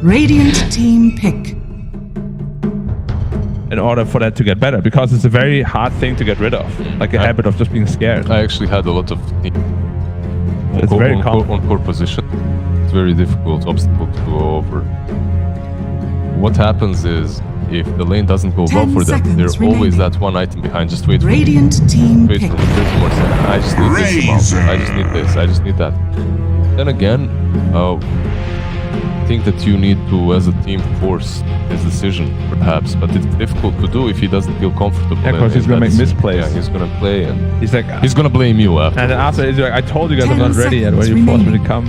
Radiant team pick. In order for that to get better, because it's a very hard thing to get rid of, like a habit of just being scared. I actually had a lot of It's very common. on core position. It's very difficult obstacle to go over. What happens is, if the lane doesn't go well for them, there's always that one item behind. Just wait for Radiant team wait pick. for 30 more seconds. I just need this amount. I just need this. I just need that. Then again, I think that you need to, as a team, force his decision, perhaps. But it's difficult to do if he doesn't feel comfortable. Yeah, because he's gonna make misplays. Yeah, he's gonna play, and he's like, he's gonna blame you after. and then after he's like, I told you guys I'm not ready yet. Why you forced me to come?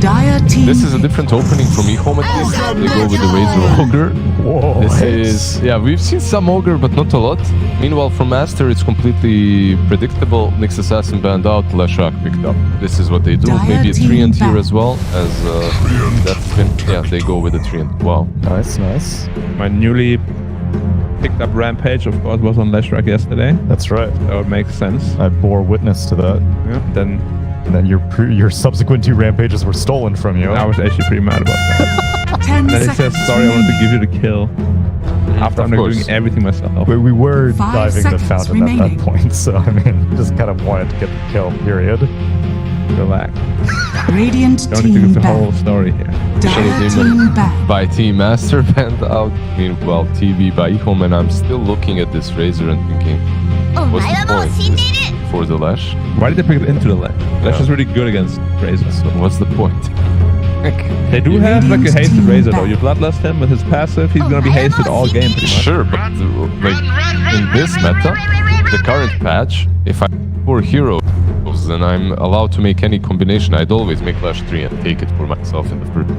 Dire team This is a different opening from Ehome at least. They go with the Razor Ogre. Whoa. This is, yeah, we've seen some Ogre, but not a lot. Meanwhile, from Aster, it's completely predictable. Nyx Assassin banned out, Leshak picked up. This is what they do. Dire Maybe a team Treant here back. as well, as that's been, yeah, they go with the Treant. Wow. Nice, nice. My newly picked up Rampage, of course, was on Leshak yesterday. That's right. So it makes sense. I bore witness to that. Yeah. Then And then your subsequent 2 rampages were stolen from you. I was actually pretty mad about that. 10 Then he seconds. says, sorry, I wanted to give you the kill. After Of I'm course. doing everything myself. We were 5 diving the seconds fountain at remaining. that point, so I mean, just kind of wanted to get the kill, period. Relax. Radiant Don't need to team give the whole back. story here. Dire team back. By Team Aster banned out. Meanwhile, TV by Ehome, and I'm still looking at this Razor and thinking, what's the point? Is it for the Lash? Why did they pick it into the lane? That's Yeah. just really good against Razor. So what's the point? They do have like a Radiant hasted team Razor though. back. You bloodlust him with his passive, he's gonna be hasted all game pretty much. Sure, but like in this meta, the current patch, if I for heroes and I'm allowed to make any combination, I'd always make Lash 3 and take it for myself in the first.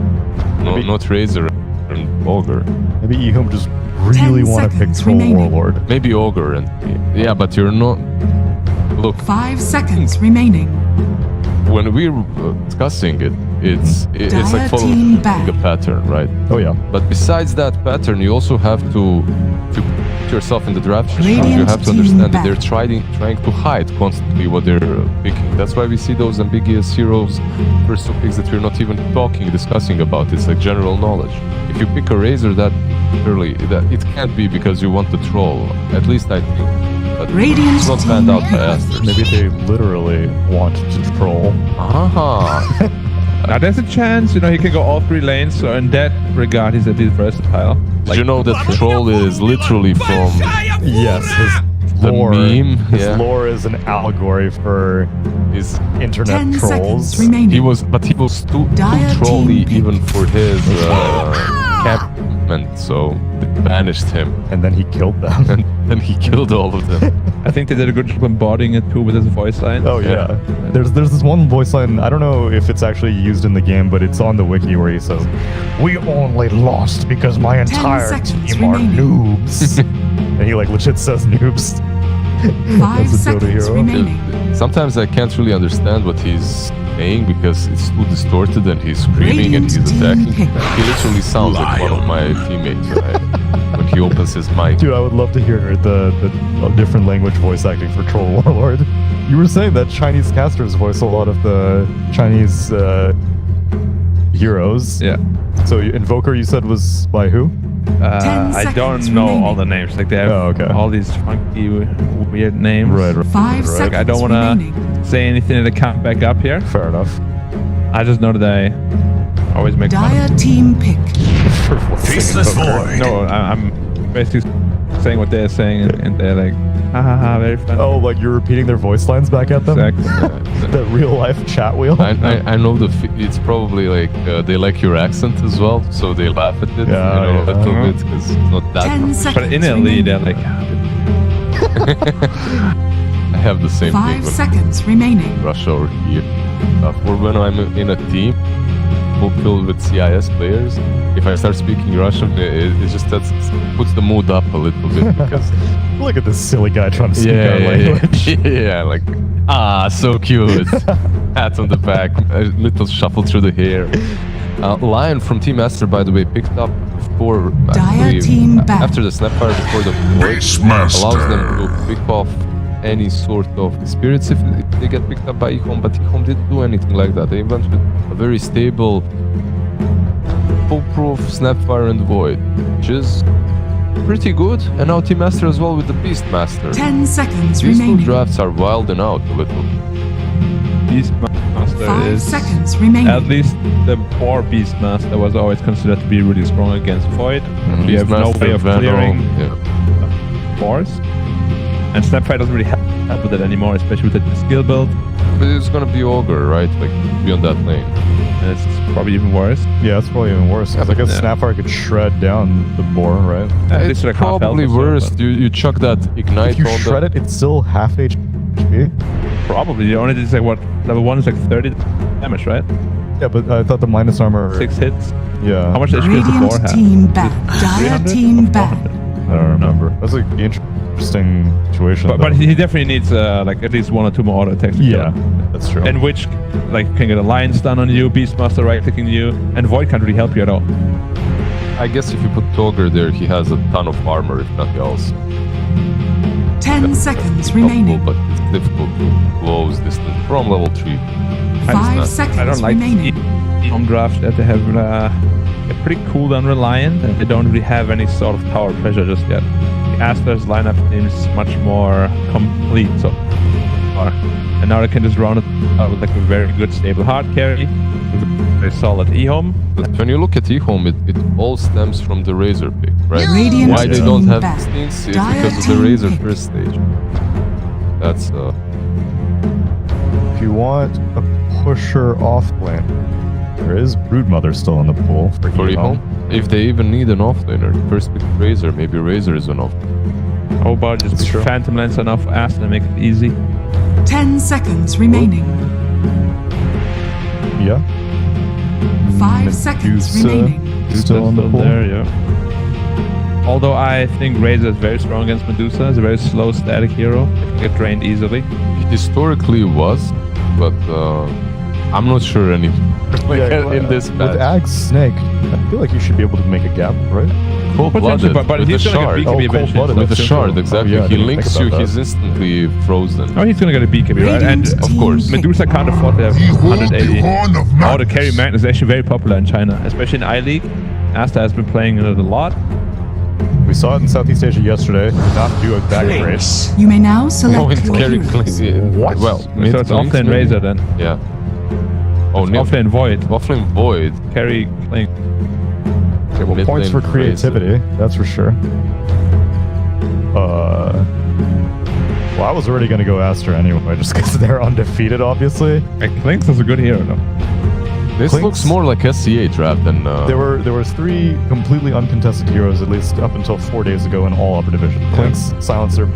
No, Maybe- not Razor and Ogre. Maybe Ehome just really 10 want to pick seconds Troll remaining. Warlord. Maybe Ogre and yeah, but you're not. Look, 5 seconds remaining. when we're discussing it, it's like Dire following team back. a pattern, right? Oh yeah. But besides that pattern, you also have to put yourself in the draft. Radiant You have to team understand that back. they're trying to hide constantly what they're picking. That's why we see those ambiguous heroes, first 2 picks that we're not even discussing about. It's like general knowledge. If you pick a Razor that early, that it can't be because you want to troll. At least I think. But Radiant it's not team banned out by back. Aster. Maybe they literally want to troll. Ah. Now there's a chance, you know, he can go all 3 lanes, so in that regard he's at least versatile. Did you know that troll is literally from Yes, his the lore. meme? His Yeah. lore is an allegory for His internet 10 trolls. seconds remaining. He was too Dire trolly team even for his campment, so they banished him, And then he killed them. and then he killed all of them. I think they did a good job embodying it too with his voice line. Oh yeah. There's this one voice line, I don't know if it's actually used in the game, but it's on the wiki where he says, "We only lost because my entire seconds team are remaining. noobs." And he like legit says noobs. 5 That's a Dota seconds hero. remaining. Sometimes I can't really understand what he's saying because it's too distorted and he's screaming and he's Radiant team attacking. pick. He literally sounds like one of my teammates when he opens his mic. Dude, I would love to hear the different language voice acting for Troll Warlord. You were saying that Chinese casters voice a lot of the Chinese heroes. Yeah. So Invoker, you said, was by who? 10 I don't seconds know remaining. all the names. Like they have Oh, okay. all these funky, weird names. Right. 5 seconds Like I don't want remaining. to say anything that can't back up here. Fair enough. I just know that I always make fun Dire of team pick. For voicing Faceless Invoker. void. No, I'm basically saying what they're saying, and they're like, ha ha ha, very funny. Oh, like you're repeating their voice lines back at them? Exactly. The real life chat wheel? I know it's probably like they like your accent as well, so they laugh at it Yeah, a yeah. little bit because it's not that. 10 seconds But innately, remaining. they're like, I have the same 5 thing when seconds remaining. Russia or here. Or when I'm in a team filled with CIS players, if I start speaking Russian, it just puts the mood up a little bit because Look at this silly guy trying to speak our yeah, language. yeah, like so cute. Pat on the back, a little shuffle through the hair. Lion from Team Aster, by the way, picked up before Dire team back. after the snapfire before the void allows them to pick off any sort of spirits if they get picked up by Ehome, but Ehome didn't do anything like that. They went with a very stable, foolproof snapfire and void, which is pretty good. And now Team Aster as well with the Beastmaster. 10 seconds These two remaining. drafts are wilding out a little. Beastmaster 5 is seconds remaining. at least the poor Beastmaster was always considered to be really strong against Void. You have no Beastmaster, way of Venom, clearing yeah. force. And Snapfire doesn't really help with it anymore, especially with the skill build. But it's gonna be Ogre, right? Like, be on that lane. And it's probably even worse. Yeah, it's probably even worse. 'Cause I guess Yeah. Snapfire could shred down the boar, right? At It's least like half health probably or so, worse. but You chuck that Ignite If you on shred it, it's still half HP. Probably. The only thing is like what? Level 1 is like 30 damage, right? Yeah, but I thought the minus armor. 6 hits. Yeah. How much HP does the boar Radiant have? team back. Dire 300 team or back. 400? I don't remember. That's an interesting situation. But though. he definitely needs like at least 1 or 2 more auto attacks. To kill Yeah, him. that's true. And which like can get a lion stun on you, Beastmaster right clicking you, and Void can't really help you at all. I guess if you put Togger there, he has a ton of armor, if nothing else. 10 seconds Helpful, remaining. but it's difficult to close distance from level 3. 5 seconds I don't like remaining. home draft that they have a pretty cooldown reliant, and they don't really have any sort of tower pressure just yet. The Aster's lineup seems much more complete so far, and now they can just round it out with like a very good stable hard carry, with a very solid Ehome. But when you look at Ehome, it all stems from the Razor pick, right? Radiant Why they team don't have back. these things is Dire because of the team Razor pick. first stage. That's If you want a pusher off lane, there is Broodmother still in the pool for for Ehome. Ehome. If they even need an offlaner, first pick Razor, maybe Razor is an off. How about just That's true. Phantom Lancer enough for Aster and make it easy? 10 seconds remaining. Yeah. 5 seconds Medusa remaining. still on the pool. there, yeah. Although I think Razor is very strong against Medusa, it's a very slow static hero. It can get drained easily. It historically was, but I'm not sure anymore. In this with patch. Ag's Snake, I feel like you should be able to make a gap, right? Cold-blooded, but with he's the gonna get shard. BKB Oh, eventually. cold-blooded, With the that's shard, simple. exactly. Oh, yeah, I He didn't links think you, about he's that. instantly frozen. Oh, he's gonna get a BKB, right? And Radiant of course. Medusa can't afford to have 180. Oh, the carry Magnus is actually very popular in China, especially in I-League. Aster has been playing it a lot. We saw it in Southeast Asia yesterday. Did not do it that great. You may now Oh, select it's your carry heroes. clinks. Yeah. What? Well, So it's offlane Razor then. Yeah. Oh, no. Offlane Void. Offlane Void. Carry Clink. Okay, well, Mid points lane for creativity, that's for sure. Well, I was already gonna go Aster anyway, just because they're undefeated, obviously. Clinks is a good hero though. This Clinks- looks more like SCA draft than... There were 3 completely uncontested heroes, at least up until 4 days ago in all upper division. Clinks, Silencer.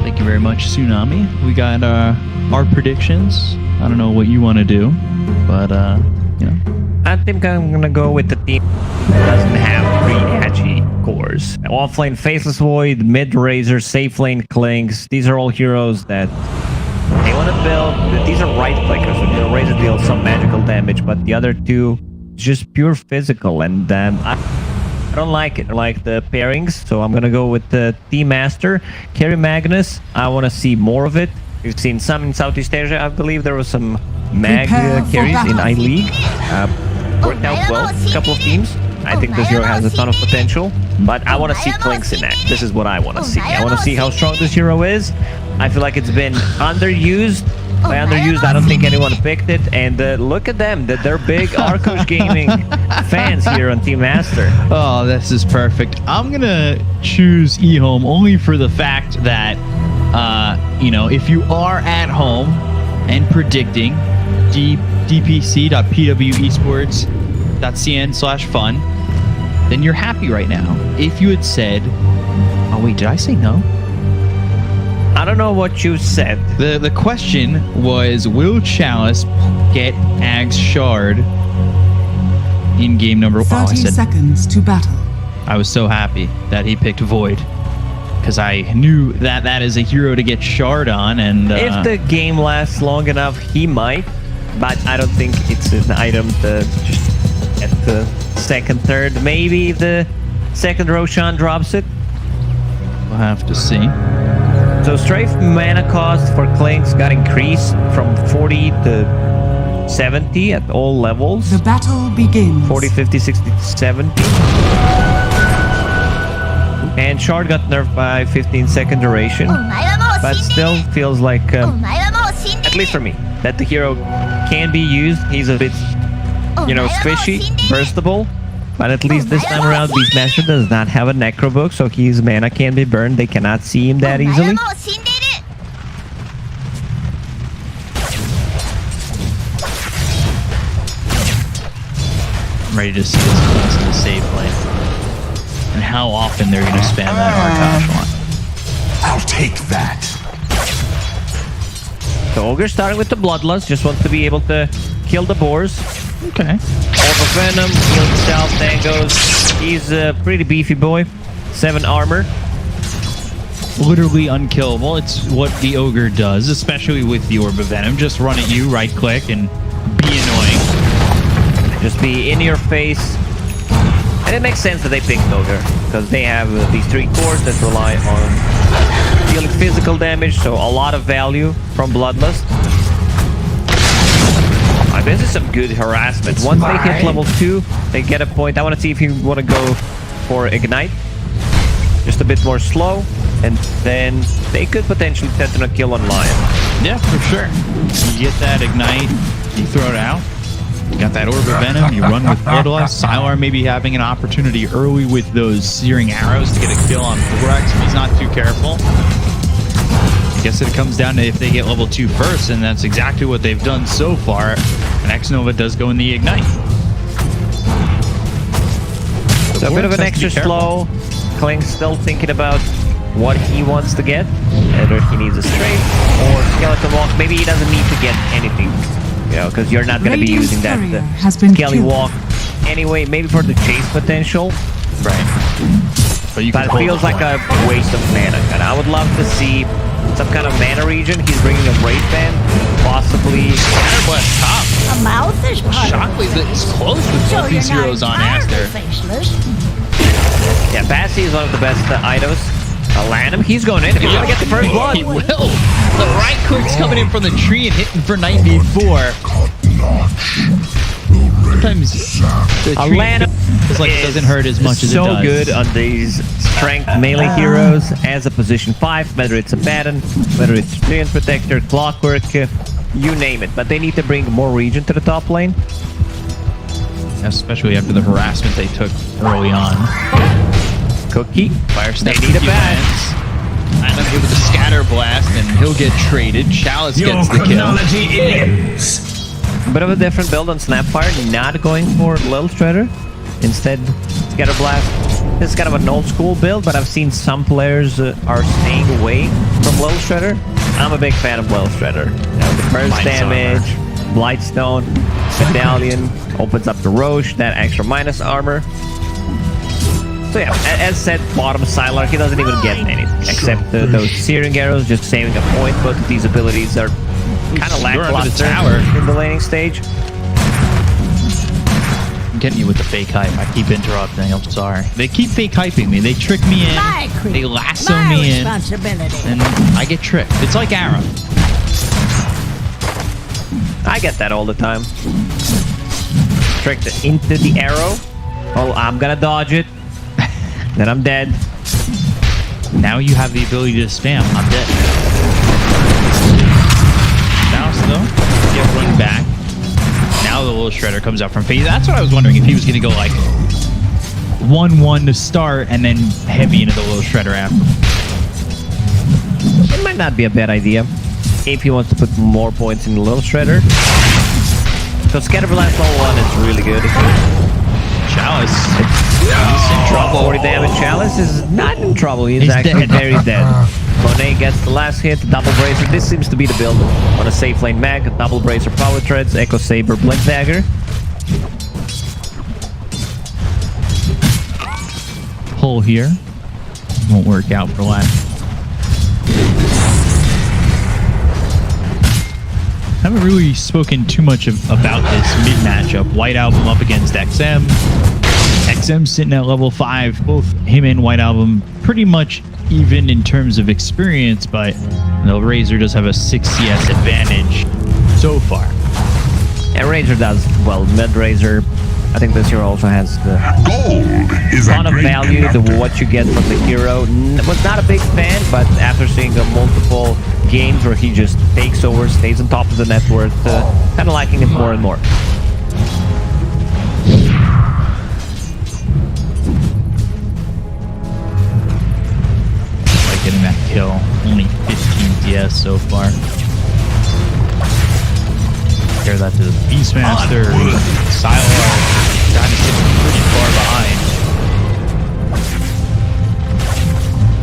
Thank you very much, Tsunami. We got our predictions. I don't know what you want to do, but you know. I think I'm gonna go with the team that doesn't have 3 edgy cores. Offlane Faceless Void, mid Razor, safe lane Clinks. These are all heroes that they want to build. These are right clickers. So Razor deals some magical damage, but the other 2 is just pure physical, and I don't like it. I like the pairings, so I'm gonna go with the Team Aster. Carry Magnus, I want to see more of it. We've seen some in Southeast Asia. I believe there was some mag Prepare for carries in battle. I-League. Worked out well, a couple of teams. I think this hero has a ton of potential, but I want to see Clinks in act. This is what I want to see. I want to see how strong this hero is. I feel like it's been underused. By underused, I don't think anyone picked it. And look at them. They're big Arkush Gaming fans here on Team Aster. Oh, this is perfect. I'm gonna choose Ehome only for the fact that, you know, if you are at home and predicting dpc.pwesports.cn/fun, then you're happy right now. If you had said, oh wait, did I say no? I don't know what you said. The question was, will Chalice get Ag's Shard in game number 30 I said seconds to battle. I was so happy that he picked Void. because I knew that that is a hero to get shard on, and If the game lasts long enough, he might, but I don't think it's an item to just at the second, third. Maybe if the second Roshan drops it. we'll have to see. So strafe mana cost for Clinks got increased from 40 to 70 at all levels. The battle begins. 40, 50, 60, 70. And Shard got nerfed by 15-second duration. But still feels like, at least for me, that the hero can be used. He's a bit, squishy, burstable. But at least this time around, Beastmaster does not have a Necro Book, so his mana can be burned. They cannot see him that easily. I'm ready to see this class in the save lane. And how often they're going to spam that Arkash one. I'll take that. So Ogre starting with the Bloodlust, just wants to be able to kill the boars. Okay. Orb of Venom, heal himself, Tangos. He's a pretty beefy boy. 7 armor. Literally unkillable. It's what the Ogre does, especially with the Orb of Venom. Just run at you, right click, and be annoying. Just be in your face. And it makes sense that they picked Ogre, because they have these 3 cores that rely on dealing physical damage, so a lot of value from Bloodlust. This is some good harassment. Once they hit level 2, they get a point. I want to see if you want to go for Ignite. Just a bit more slow, and then they could potentially tend to kill on Lion. Yeah, for sure. You get that Ignite, you throw it out. You got that Orb of Venom, you run with Bloodlust. Sylar maybe having an opportunity early with those Searing Arrows to get a kill on Thorax if he's not too careful. I guess it comes down to if they get level 2 first, and that's exactly what they've done so far. And X-Nova does go in the Ignite. So a bit of an extra slow. Klink's still thinking about what he wants to get. Whether he needs a Strafe or Skeleton Walk. Maybe he doesn't need to get anything. Because you're not going to be Radiant's using that courier has been Skelly killed. Walk anyway. Maybe for the chase potential. Right. But But it feels like a waste of mana. And I would love to see some kind of mana region. He's bringing a Wraith Band, possibly. Scatterblast top. A mouth is part Shockwave is close with both these heroes on Aster. Yeah, Passy is one of the best items. Lanham, he's going in. He's going to get the first blood. He will. The right click's coming in from the tree and hitting for 94. Sometimes the tree feels like it doesn't hurt as much as it does. So good on these strength melee heroes as a position 5, whether it's a Baton, whether it's Treant Protector, Clockwork, you name it. But they need to bring more region to the top lane. Especially after the harassment they took early on. Cookie, Fire Step they need a bat. And then give it the Scatter Blast, and he'll get traded. Chalice gets the kill. Bit of a different build on Snapfire, not going for Little Shredder. Instead, Scatter Blast. This is kind of an old school build, but I've seen some players are staying away from Little Shredder. I'm a big fan of Little Shredder. The burst damage, Blightstone, Medallion, opens up the Roche, that extra minus armor. So yeah, as said, bottom Sylar, he doesn't even get anything except those Searing Arrows, just saving a point. Both of these abilities are kind of lackluster in the laning stage. I'm getting you with the fake hype. I keep interrupting. I'm sorry. They keep fake hyping me. They trick me in. They lasso me in. And I get tricked. It's like Arrow. I get that all the time. Tricked into the arrow. Oh, I'm gonna dodge it. Then I'm dead. Now you have the ability to spam. I'm dead. Now still get run back. Now the Little Shredder comes out from phase. That's what I was wondering, if he was going to go like 1-1 to start and then heavy into the Little Shredder after. It might not be a bad idea if he wants to put more points in the Little Shredder. So Scatterblast level 1 is really good. Chalice. He's in trouble. 40 damage. Chalice is not in trouble. He's actually very dead. Monet gets the last hit, double bracer. This seems to be the build on a safe lane mag. Double bracer, power treads, Echo Saber, Blink Dagger. Pull here. Won't work out for Lat. Haven't really spoken too much about this mid matchup. White Album up against XM. XM sitting at level 5. Both him and White Album pretty much even in terms of experience, but Razor does have a 6 CS advantage so far. Yeah, Razor does. Well, mid Razor, I think this hero also has the Gold is ton a of great value to what you get from the hero. Was not a big fan, but after seeing multiple games where he just takes over, stays on top of the net worth, kind of liking it more and more. Like getting that kill. Only 15 DS so far. Compare that to the Beastmaster. Sylar kind of sitting pretty far behind.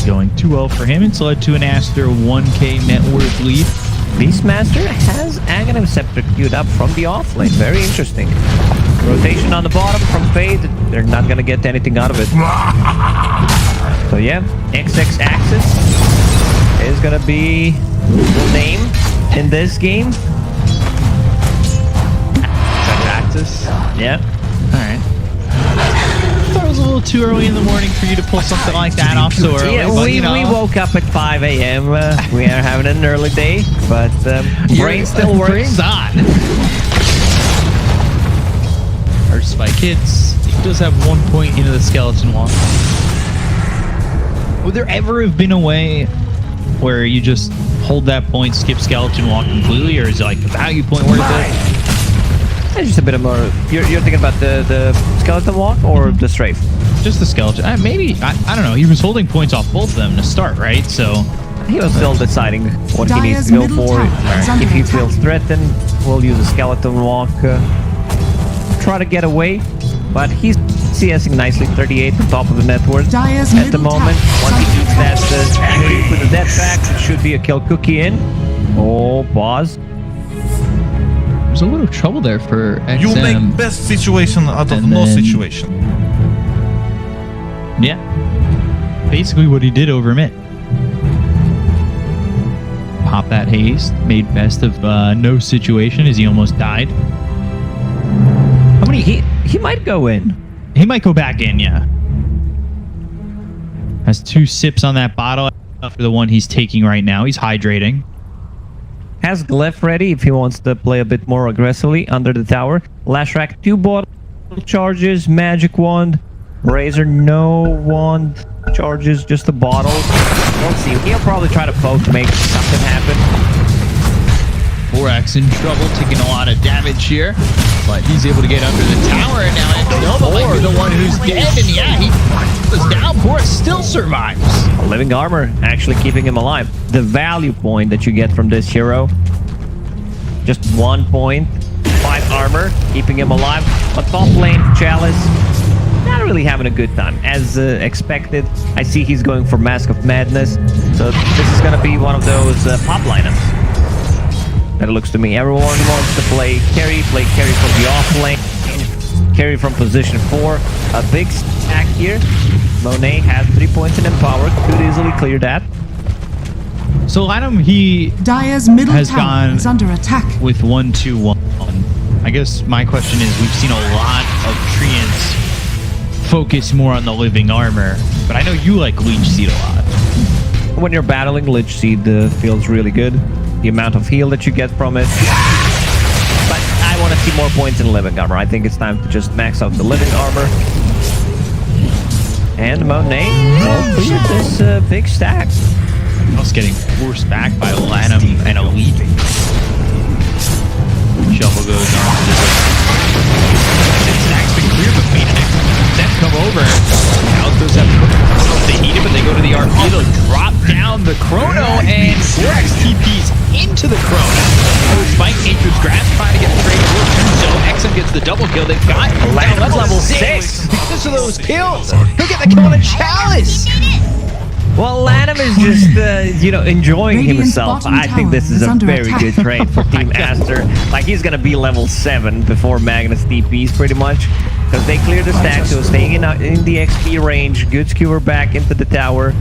Going 2-0 for him. It's led to an Aster 1k net worth lead. Beastmaster has Aghanim Scepter queued up from the offlane. Very interesting. Rotation on the bottom from Fade. They're not going to get anything out of it. So yeah, XX Axis is going to be the name in this game. Axis. Yeah. Alright. Thought it was a little too early in the morning for you to pull something like that off so early. Yeah, but, we woke up at 5 a.m. We are having an early day, but brain still works. Brain's on. First by Kids. He does have 1 point into the skeleton walk. Would there ever have been a way where you just hold that point, skip skeleton walk completely, or is it like a value point worth it? It's just a bit of more. You're thinking about the skeleton walk or the strafe? Just the skeleton. Maybe, I don't know. He was holding points off both of them to start, right? So he was still deciding what he needs to go for. If he feels threatened, we'll use a skeleton walk. Try to get away, but he's CSing nicely. 38 on top of the net worth at the moment. Once he eats that with the death pack, it should be a kill cookie in. Oh, pause. There's a little trouble there for XM. You make best situation out of no situation. Yeah. Basically what he did over mid. Pop that haste. Made best of no situation as he almost died. How many? He might go in. He might go back in, yeah. Has 2 sips on that bottle after the one he's taking right now. He's hydrating. Has Glyph ready if he wants to play a bit more aggressively under the tower. Lashrak, 2 bottle charges, magic wand. Razor, no wand charges, just the bottle. We'll see. He'll probably try to poke to make something happen. Borax in trouble, taking a lot of damage here. But he's able to get under the tower, and now Nova might be the one who's dead. And yeah, he was down. Borax still survives. Living armor actually keeping him alive. The value point that you get from this hero, just 1 point, 5 armor, keeping him alive. But top lane, Chalice, not really having a good time. As expected, I see he's going for Mask of Madness. So this is going to be one of those pop lineups. That it looks to me. Everyone wants to play carry from the off lane, carry from position 4. A big stack here. Monet has 3 points in Empower. Could easily clear that. So Lanham, he Dire's middle has tower gone is under attack. with 1-2-1. I guess my question is, we've seen a lot of Treants focus more on the living armor, but I know you like Leech Seed a lot. When you're battling, Lich Seed feels really good. The amount of heal that you get from it. But I want to see more points in living armor. I think it's time to just max out the living armor. And Monet will clear this big stack. Almost getting forced back by Lanham and Elite. Shovel goes on to this. Stack's been cleared, but Phoenix then come over. Altos have they heat it, but they go to the RP. They'll drop down the Chrono, and Borax TPs into the Chrono. Spike Nature's Grasp trying to get the trade forward. So XM gets the double kill. They've got level 6. Because of those kills, he'll get the kill on a Chalice. Well, Lanham is just, enjoying Radiant's himself. bottom I think this is tower is a under very attack. good trade for Team Aster. Like, he's going to be level 7 before Magnus TPs, pretty much. because they cleared the stack, so staying in the XP range. Good skewer back into the tower.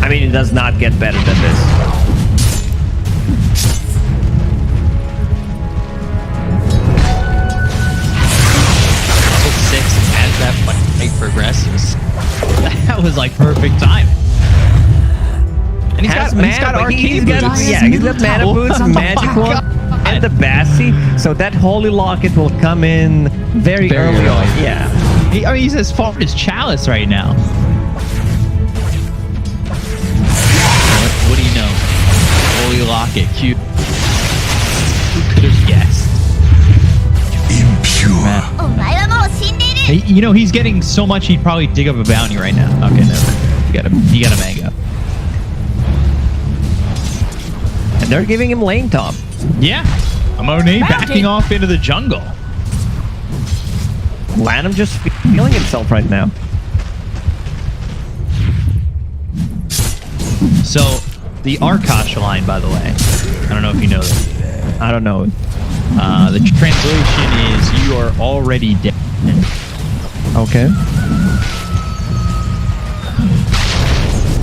I mean, it does not get better than this. Level 6 as that fight progresses. That was like perfect time. And he's got arcane boots. He's got mana boots, magic wand, and the Bassi. So that holy locket will come in very early on. Yeah. I mean, he's as far as Chalice right now. What do you know? Holy locket, cute. Who could have guessed? Impure. Hey, you know, he's getting so much he'd probably dig up a bounty right now. Okay, never. You got a mango. And they're giving him lane top. Yeah. Amone backing off into the jungle. Lanham just feeling himself right now. So, the Arkosh line, by the way. I don't know if you know this. I don't know. The translation is you are already dead. Okay.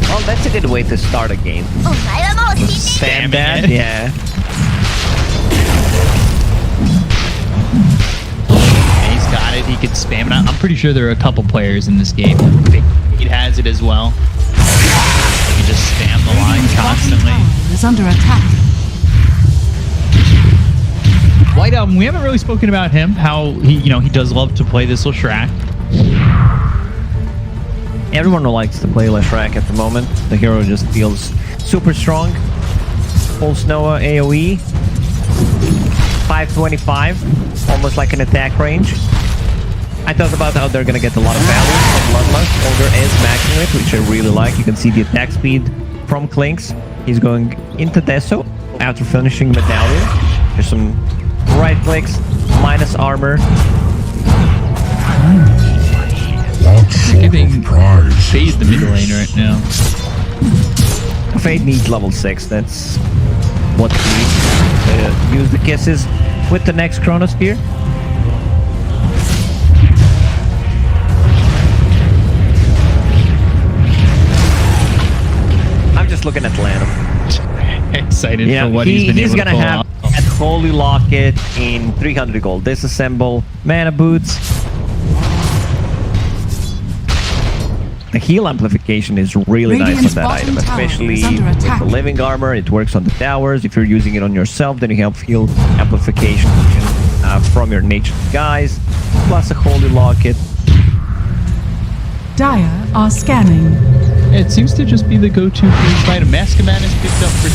Well, that's a good way to start a game. Spam that, yeah. He's got it. He could spam it. I'm pretty sure there are a couple players in this game. He has it as well. He can just spam the line constantly. Is under attack. White Album, we haven't really spoken about him, how he does love to play this Leshrac. Everyone likes to play Leshrac at the moment. The hero just feels super strong. Full Snowa AoE. 525. Almost like an attack range. I talked about how they're going to get a lot of value from Bloodlust. Ogre is maxing it, which I really like. You can see the attack speed from Klinks. He's going into Deso after finishing Medallion. There's some right clicks, minus armor. Giving Fade the mid lane right now. Fade needs level 6. That's what we need. Use the kisses with the next Chronosphere. I'm just looking at Lanham. Excited for what he's been able to pull off. At Holy Locket in 300 gold. Disassemble mana boots. The heal amplification is really nice on that item, especially with the living armor. It works on the towers. If you're using it on yourself, then you have heal amplification from your nature guys, plus a Holy Locket. Dire are scanning. It seems to just be the go-to for this fight. A Maskaman is picked up for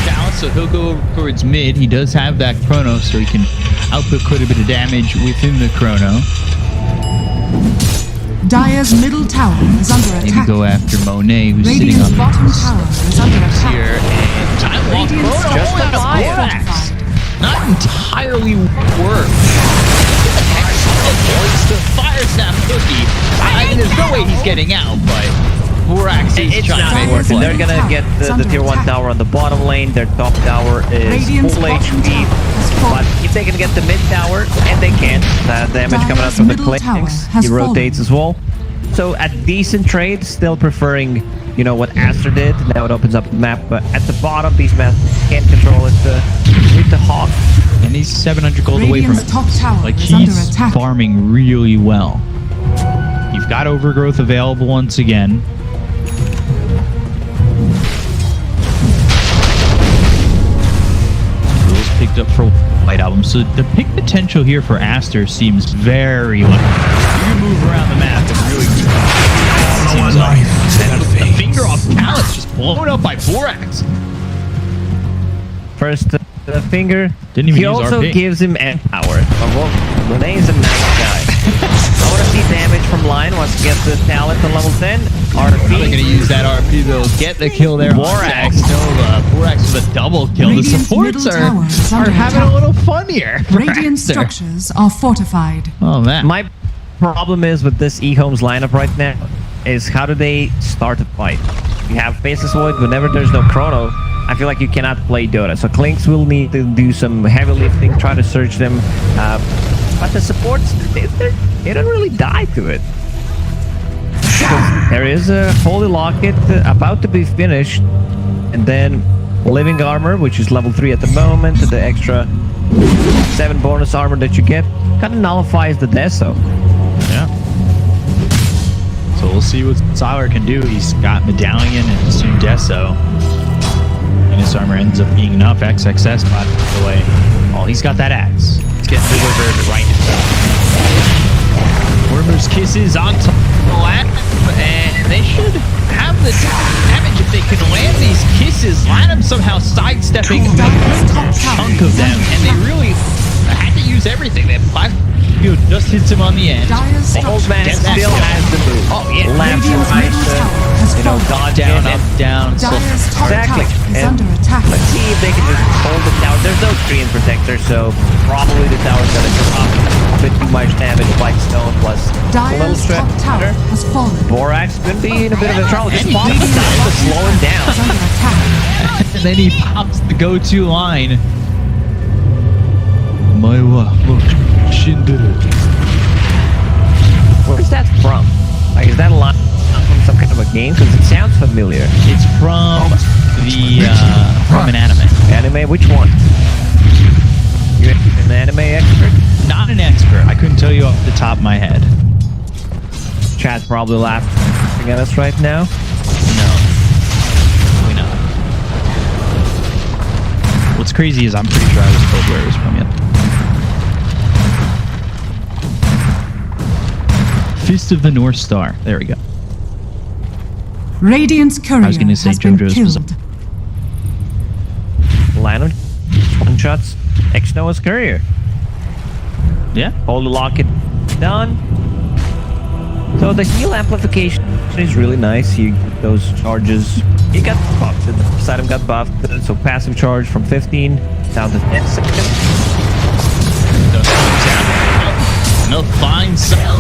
Chalice, so he'll go towards mid. He does have that Chrono, so he can output quite a bit of damage within the Chrono. Dire's middle tower is under attack. Maybe go after Monet, who's sitting Radiant's on bottom the tower is under attack. here. And Time Walk Radiant's Chrono just on a fortified. Borax. Not entirely worked. Avoids the Fire Snap cookie. I mean, there's no way he's getting out, but Borax is It's trying not to make worth it. play. They're gonna get the tier 1 tower on the bottom lane. Their top tower is Radiant's full bottom HP. tower has fallen. But if they can get the mid tower, and they can, damage coming out from the middle tower Klinks, has he rotates fallen. as well. So a decent trade, still preferring, you know, what Aster did. Now it opens up the map, but at the bottom, these masters can't control it with the Hawk. And he's 700 gold away from Radiant's it. top tower Like, is under he's attack. farming really well. You've got Overgrowth available once again. Rules picked up for White Album. So the pick potential here for Aster seems very low. You can move around the map and really keep seems like the finger off Palace just blown up by Borax. First, the finger. Didn't even he use also RP. gives him end power. Monet is a nice guy. I want to see damage from line once he gets the talent to level 10. How they're going to RP. use that RP though. Get the kill there. Borax. Nova. Borax with a double kill. The Radiant's supports middle tower is are under having attack. a little fun here. for Radiant Aster. structures are fortified. Oh man. My problem is with this Ehome's lineup right now is how do they start a fight? You have Faceless Void whenever there's no Chrono. I feel like you cannot play Dota. So Klinks will need to do some heavy lifting, try to search them. But the supports, they don't really die to it. There is a Holy Locket about to be finished, and then Living Armor, which is level 3 at the moment, the extra 7 bonus armor that you get kind of nullifies the Deso. Yeah. So we'll see what Siler can do. He's got Medallion and soon Deso. And his armor ends up being enough. XXS, by the way. Oh, he's got that axe. He's getting delivered right now. Wormer's Kisses on top of the lap. And they should have the damage if they can land these kisses. Lanham somehow sidestepping a chunk of them. And they really had to use everything. They have just hits him on the end. Old man still has the move. Oh, yeah. Left, right, dodge Down, in, up, down. So exactly. And let's see if they can just hold the tower. There's no screen protector, so probably the tower's gonna drop a bit too much damage. White Stone plus a little Dyer's top tower has fallen. Borax could be in a bit of a trouble. Just pop the tower to slow him down. Is under attack. and then he pops the go-to line. Where's that from? Like, is that a line from some kind of a game? Because it sounds familiar. It's from from an anime. Anime? Which one? You're an anime expert? Not an expert. I couldn't tell you off the top of my head. Chat probably laughing at us right now. No. Probably not. What's crazy is I'm pretty sure I was told where it was from yet. Fist of the North Star. There we go. Radiant's courier I was gonna say has been JoJo's killed. Lano, one shots. X-Noah's courier. Yeah. Hold the locket done. So the heal amplification is really nice. You get those charges. He got buffed. The Poseidon got buffed. So passive charge from 15 down to 10 seconds. No fine sell.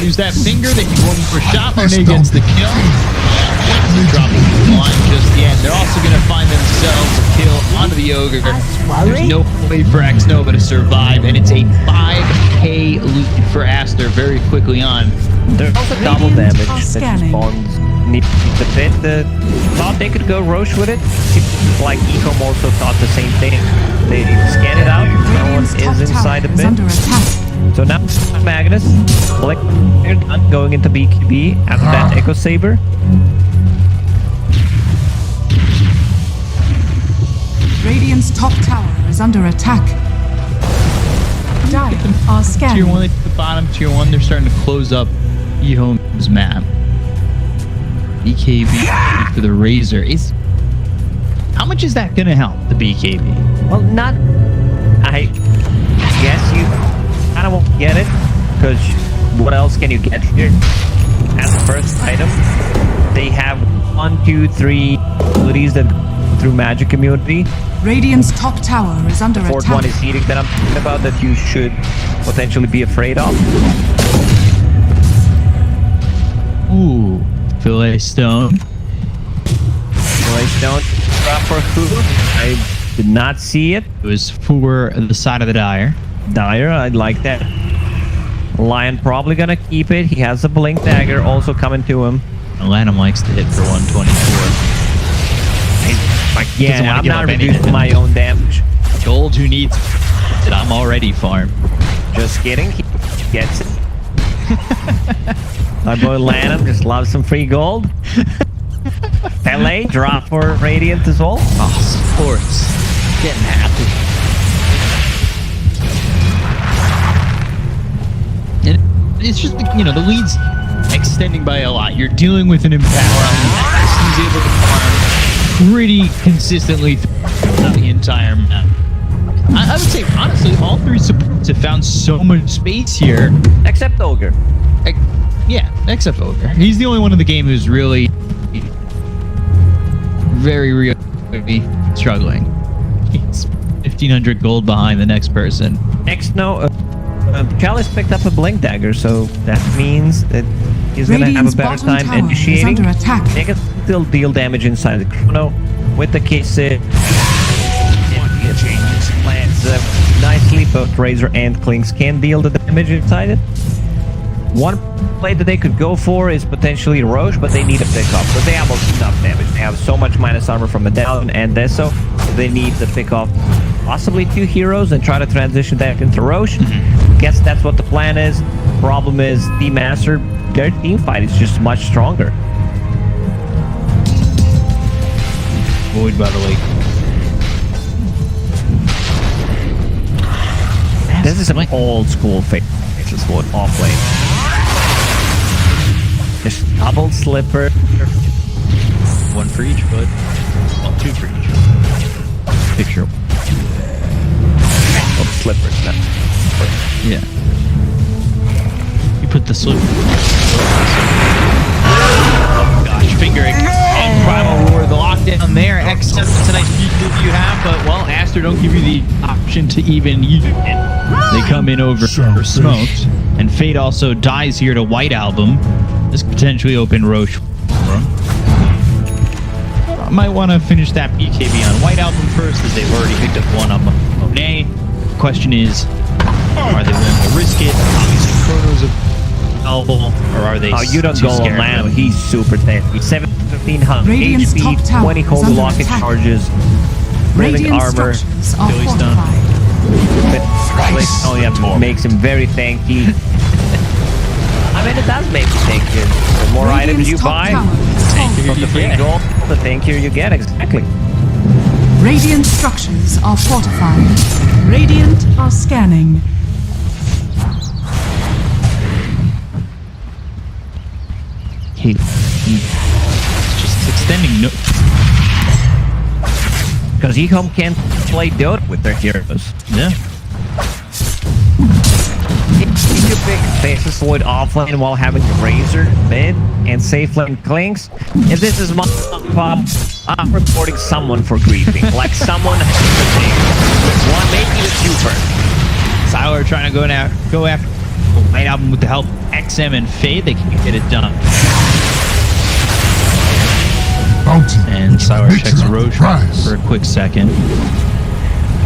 Use that finger that he's rolling for shot. Monet gets the kill. Doesn't drop the line just yet. They're also going to find themselves a kill onto the Ogre. There's no way for X-Nova to survive, and it's a 5k loot for Aster very quickly on. There's also double Radiant damage are that scanning. spawns near the pit. Thought they could go Roche with it. Like Ehome also thought the same thing. They scan it out. No one Radiant's top is inside the tower is pit. under attack. So now Magnus, going into BKB after that Echo Saber. Radiant's top tower is under attack. Dire are Tier scanning. 1 at the bottom. Tier 1, they're starting to close up Ehome's map. BKB for the Razor. How much is that going to help, the BKB? Well, not. I guess you kind of won't get it, because what else can you get here? As the first item, they have 1, 2, 3 abilities that go through magic immunity. Radiant's top tower is under Fourth attack. one is heating that I'm talking about that you should potentially be afraid of. Ooh, Fillet Stone. Fillet Stone drop for who? I did not see it. It was for the side of the Dire. Dire, I like that. Lion probably gonna keep it. He has a blink dagger also coming to him. Lanham likes to hit for 124. Doesn't Yeah, wanna I'm give not up reducing anything. my own damage. Gold who needs it. I'm already farm. Just kidding. He gets it. My boy Lanham just loves some free gold. LA drop for Radiant as well. Oh, sports. Getting happy. And it's just, the lead's extending by a lot. You're dealing with an Empower. He's able to farm pretty consistently throughout the entire map. I would say, honestly, all 3 supports have found so much space here. Except Ogre. Yeah, except Ogre. He's the only one in the game who's really very struggling. He's 1,500 gold behind the next person. Chalice picked up a blink dagger, so that means that he's gonna have Radiant's a better bottom time tower is initiating. under attack. They can still deal damage inside the chrono with the kiss. Changes plans nicely. Both Razor and Klings can deal the damage inside it. One play that they could go for is potentially Roche, but they need a pickup because they have enough damage. They have so much minus armor from Medallion and Deso. They need to pick off possibly 2 heroes and try to transition that into Roche. Guess that's what the plan is. Problem is, Team Aster, their team fight is just much stronger. Void by the lake. This is some old school Faceless Void off lane. Just double slipper. 1 for each foot. Well, 2 for each. Picture. Oh, slippers. Yeah. You put the slipper. Oh gosh, fingering. And Primal Roar, the lockdown there. Excellent. It's a nice feature you have, but well, Aster don't give you the option to even use it. They come in over smoked. And Fate also dies here to White Album. This could potentially open Roche. I might want to finish that BKB on White Album first, as they've already picked up one on Monet. Question is, are they willing to risk it? Obviously, Chrono's available, or are they? Oh, you don't too go on scared? Lano. He's super tanky. 1500 Radiant's top HP, tower 20 is cold under rocket attack. charges, breathing Radiant armor. structures are Billy Stone. fortified. Oh yeah, makes him very tanky. I mean, it does make you tanky. The more items you Radiant's top buy, tower is from falling. the free gold, the tankier you get. Exactly. Radiant structures are fortified. Radiant are scanning. He's just extending. No. Because Ehome can't play Dota with their heroes. Yeah. If you pick Faceless Void offlane while having Razor mid and safe lane Klings, if this is my pop, I'm reporting someone for griefing. Like someone has to think. One, maybe a super. Siler trying to go after White Album with the help of XM and Fade. They can get it done. And Siler checks Roche for a quick second.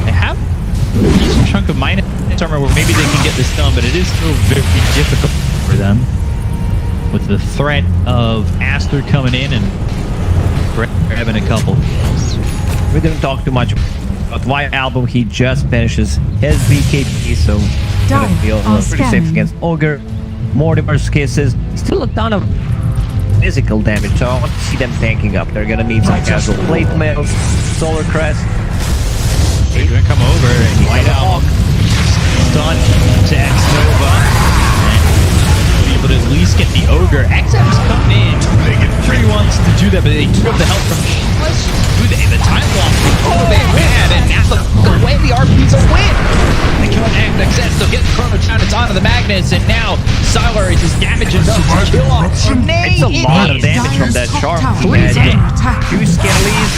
They have a decent chunk of minus armor where maybe they can get this done, but it is still very difficult for them. With the threat of Aster coming in and grabbing a couple. We didn't talk too much about White Album. He just finishes his BKB, so gonna feel pretty safe against Ogre. Mortimer's Kisses. Still a ton of physical damage, so I want to see them tanking up. They're gonna need some casual plate mails, Solar Crest. They're gonna come over and White Album stun to X-Nova. And be able to at least get the Ogre. XM's coming in. He wants to do that, but they took the help from Chalice. Do they? The time lock. Oh, they win, and now the way the RP's a win. They kill XS, they'll get the Chrono Challenge onto the Magnus, and now Siler is just damaging to kill off. It's a lot of damage from that shark. He had 2 skellies.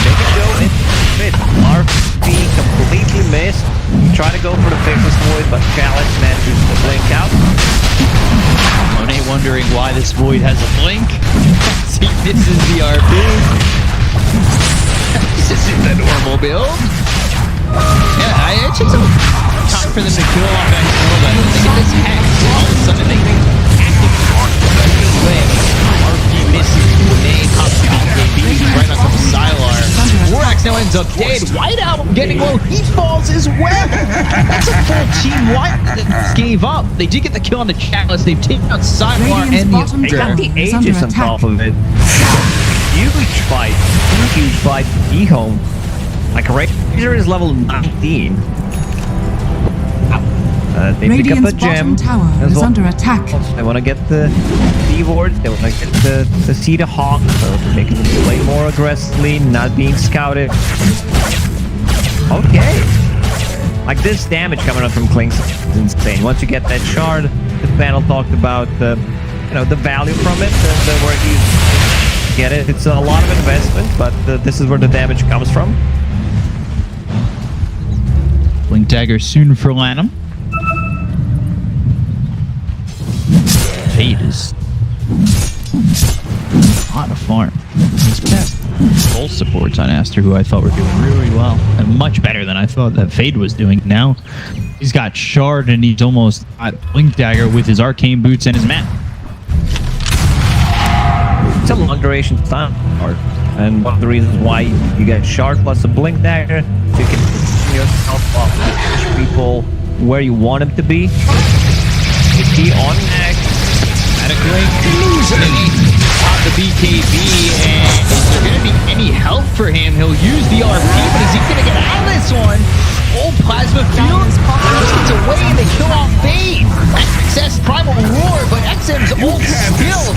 They can go in fit. RP completely missed. Try to go for the Faceless Void, but Chalice manages to blink out. Monet wondering why this Void has a blink. See, this is the RP. This isn't the normal build. Yeah, it's just time for them to kill off X-Nova. Look at this Hex. All of a sudden, they active shark. RP misses. Monet comes BKB right on top of Sylar. Vorax now ends up dead. White Album getting low. He falls as well. That's a full team. White gave up. They did get the kill on the Chalice. They've taken out Sylar and the They got the Aegis on top of it. Huge fight. Huge fight. Ehome. Like Razor is level 19. They pick up a Radiant's gem. bottom tower as is well. under attack. They want to get the D-Ward. They want to get the Cedar Hawk. So they're making them play more aggressively, not being scouted. Okay. Like this damage coming up from Klings is insane. Once you get that shard, the panel talked about the value from it, and where you get it. It's a lot of investment, but this is where the damage comes from. Blink Dagger soon for Lanham. Fate is A lot of farm. He's best soul supports on Aster, who I thought were doing really well. And much better than I thought that Fade was doing. Now, he's got Shard and he's almost got Blink Dagger with his Arcane Boots and his map. It's a long duration stun card. And one of the reasons why you get Shard plus a Blink Dagger, you can position yourself up to push people where you want them to be. You see on next. On the BKB, and is there going to be any help for him? He'll use the RP, but is he going to get out of this one? Old Plasma Field gets away and they kill off Fade. Success Primal Roar, but XM's ult still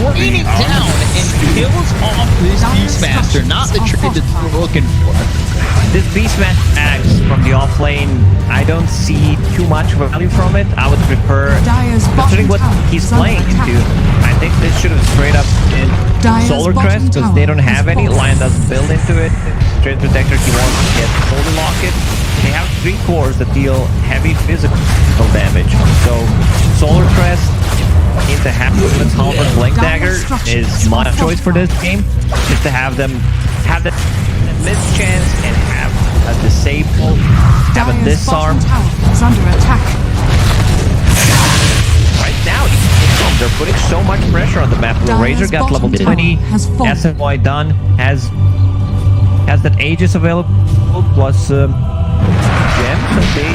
raining down and kills off this Beastmaster. Not the trade that we're looking for. This Beastmaster axe from the offlane, I don't see too much value from it. I would prefer, considering what he's playing into, I think this should have straight up been Solar Crest, because they don't have any. Lion doesn't build into it. Straight Protector, he wants to get Holy Locket. They have 3 cores that deal heavy physical damage. So Solar Crest into Half-Movement Halberd Blink Dagger is my choice for this game. Just to have them have the miss chance and have a disable, have a disarm. Is under attack. Right now, they're putting so much pressure on the map. Razor got level 20. SNY done has that Aegis available plus gems, so they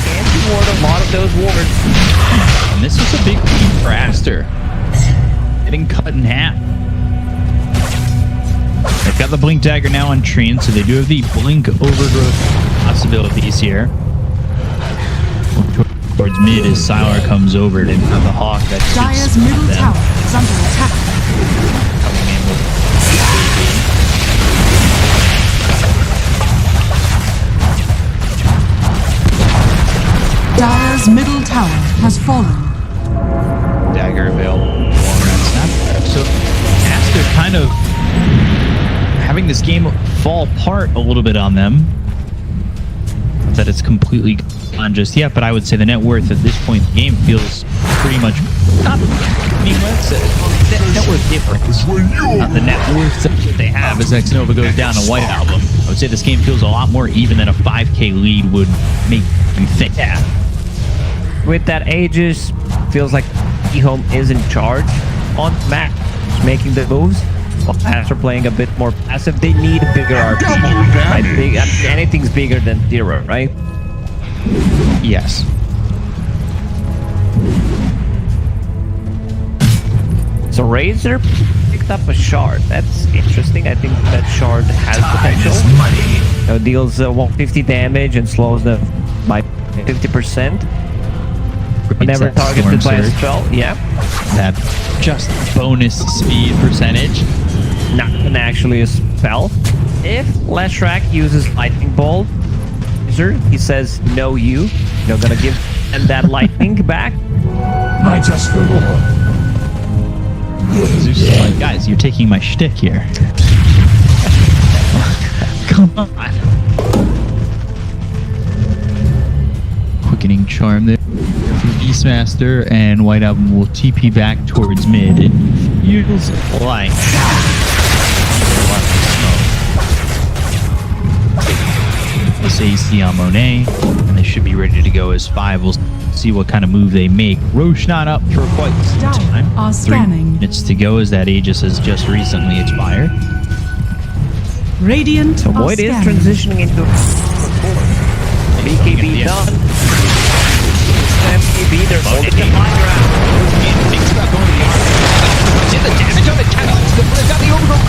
can reward a lot of those wards. And this was a big lead for Aster. Getting cut in half. They've got the Blink Dagger now on Trine, so they do have the Blink Overgrowth possibilities here. Towards mid as Sylar comes over to have the Hawk that Dire's middle tower is under attack. Coming in with Dire's middle tower has fallen. Dagger available. So Aster kind of having this game fall apart a little bit on them. Not that it's completely gone just yet, but I would say the net worth at this point in the game feels pretty much not meaningless. The net worth difference. Not the net worth that they have as X-Nova goes down to White Album. I would say this game feels a lot more even than a 5k lead would make you think. Yeah. With that Aegis, feels like Ehome is in charge on map, making the moves. While Aster playing a bit more passive, they need a bigger RP. Right? Anything's bigger than 0, right? Yes. So Razor picked up a Shard. That's interesting. I think that Shard has potential. Deals 150 damage and slows them by 50%. Whenever targeted by a spell. Yeah. That just bonus speed percentage. Not an actually a spell. If Leshrac uses Lightning Bolt, he says, no you. You're gonna give them that lightning back. My just for war. Zeus is like, guys, you're taking my shtick here. Come on. Quickening Charm there from Beastmaster, and White Album will TP back towards mid. It feels like this AC on Monet, and they should be ready to go as 5. We'll see what kind of move they make. Roche not up for quite some time. 3 minutes to go as that Aegis has just recently expired. Radiant so Void is transitioning into BKB done. MKB, they're holding the fire out. Thinks about going to the arm. See the damage on the Chalice. They've got the overgrowth.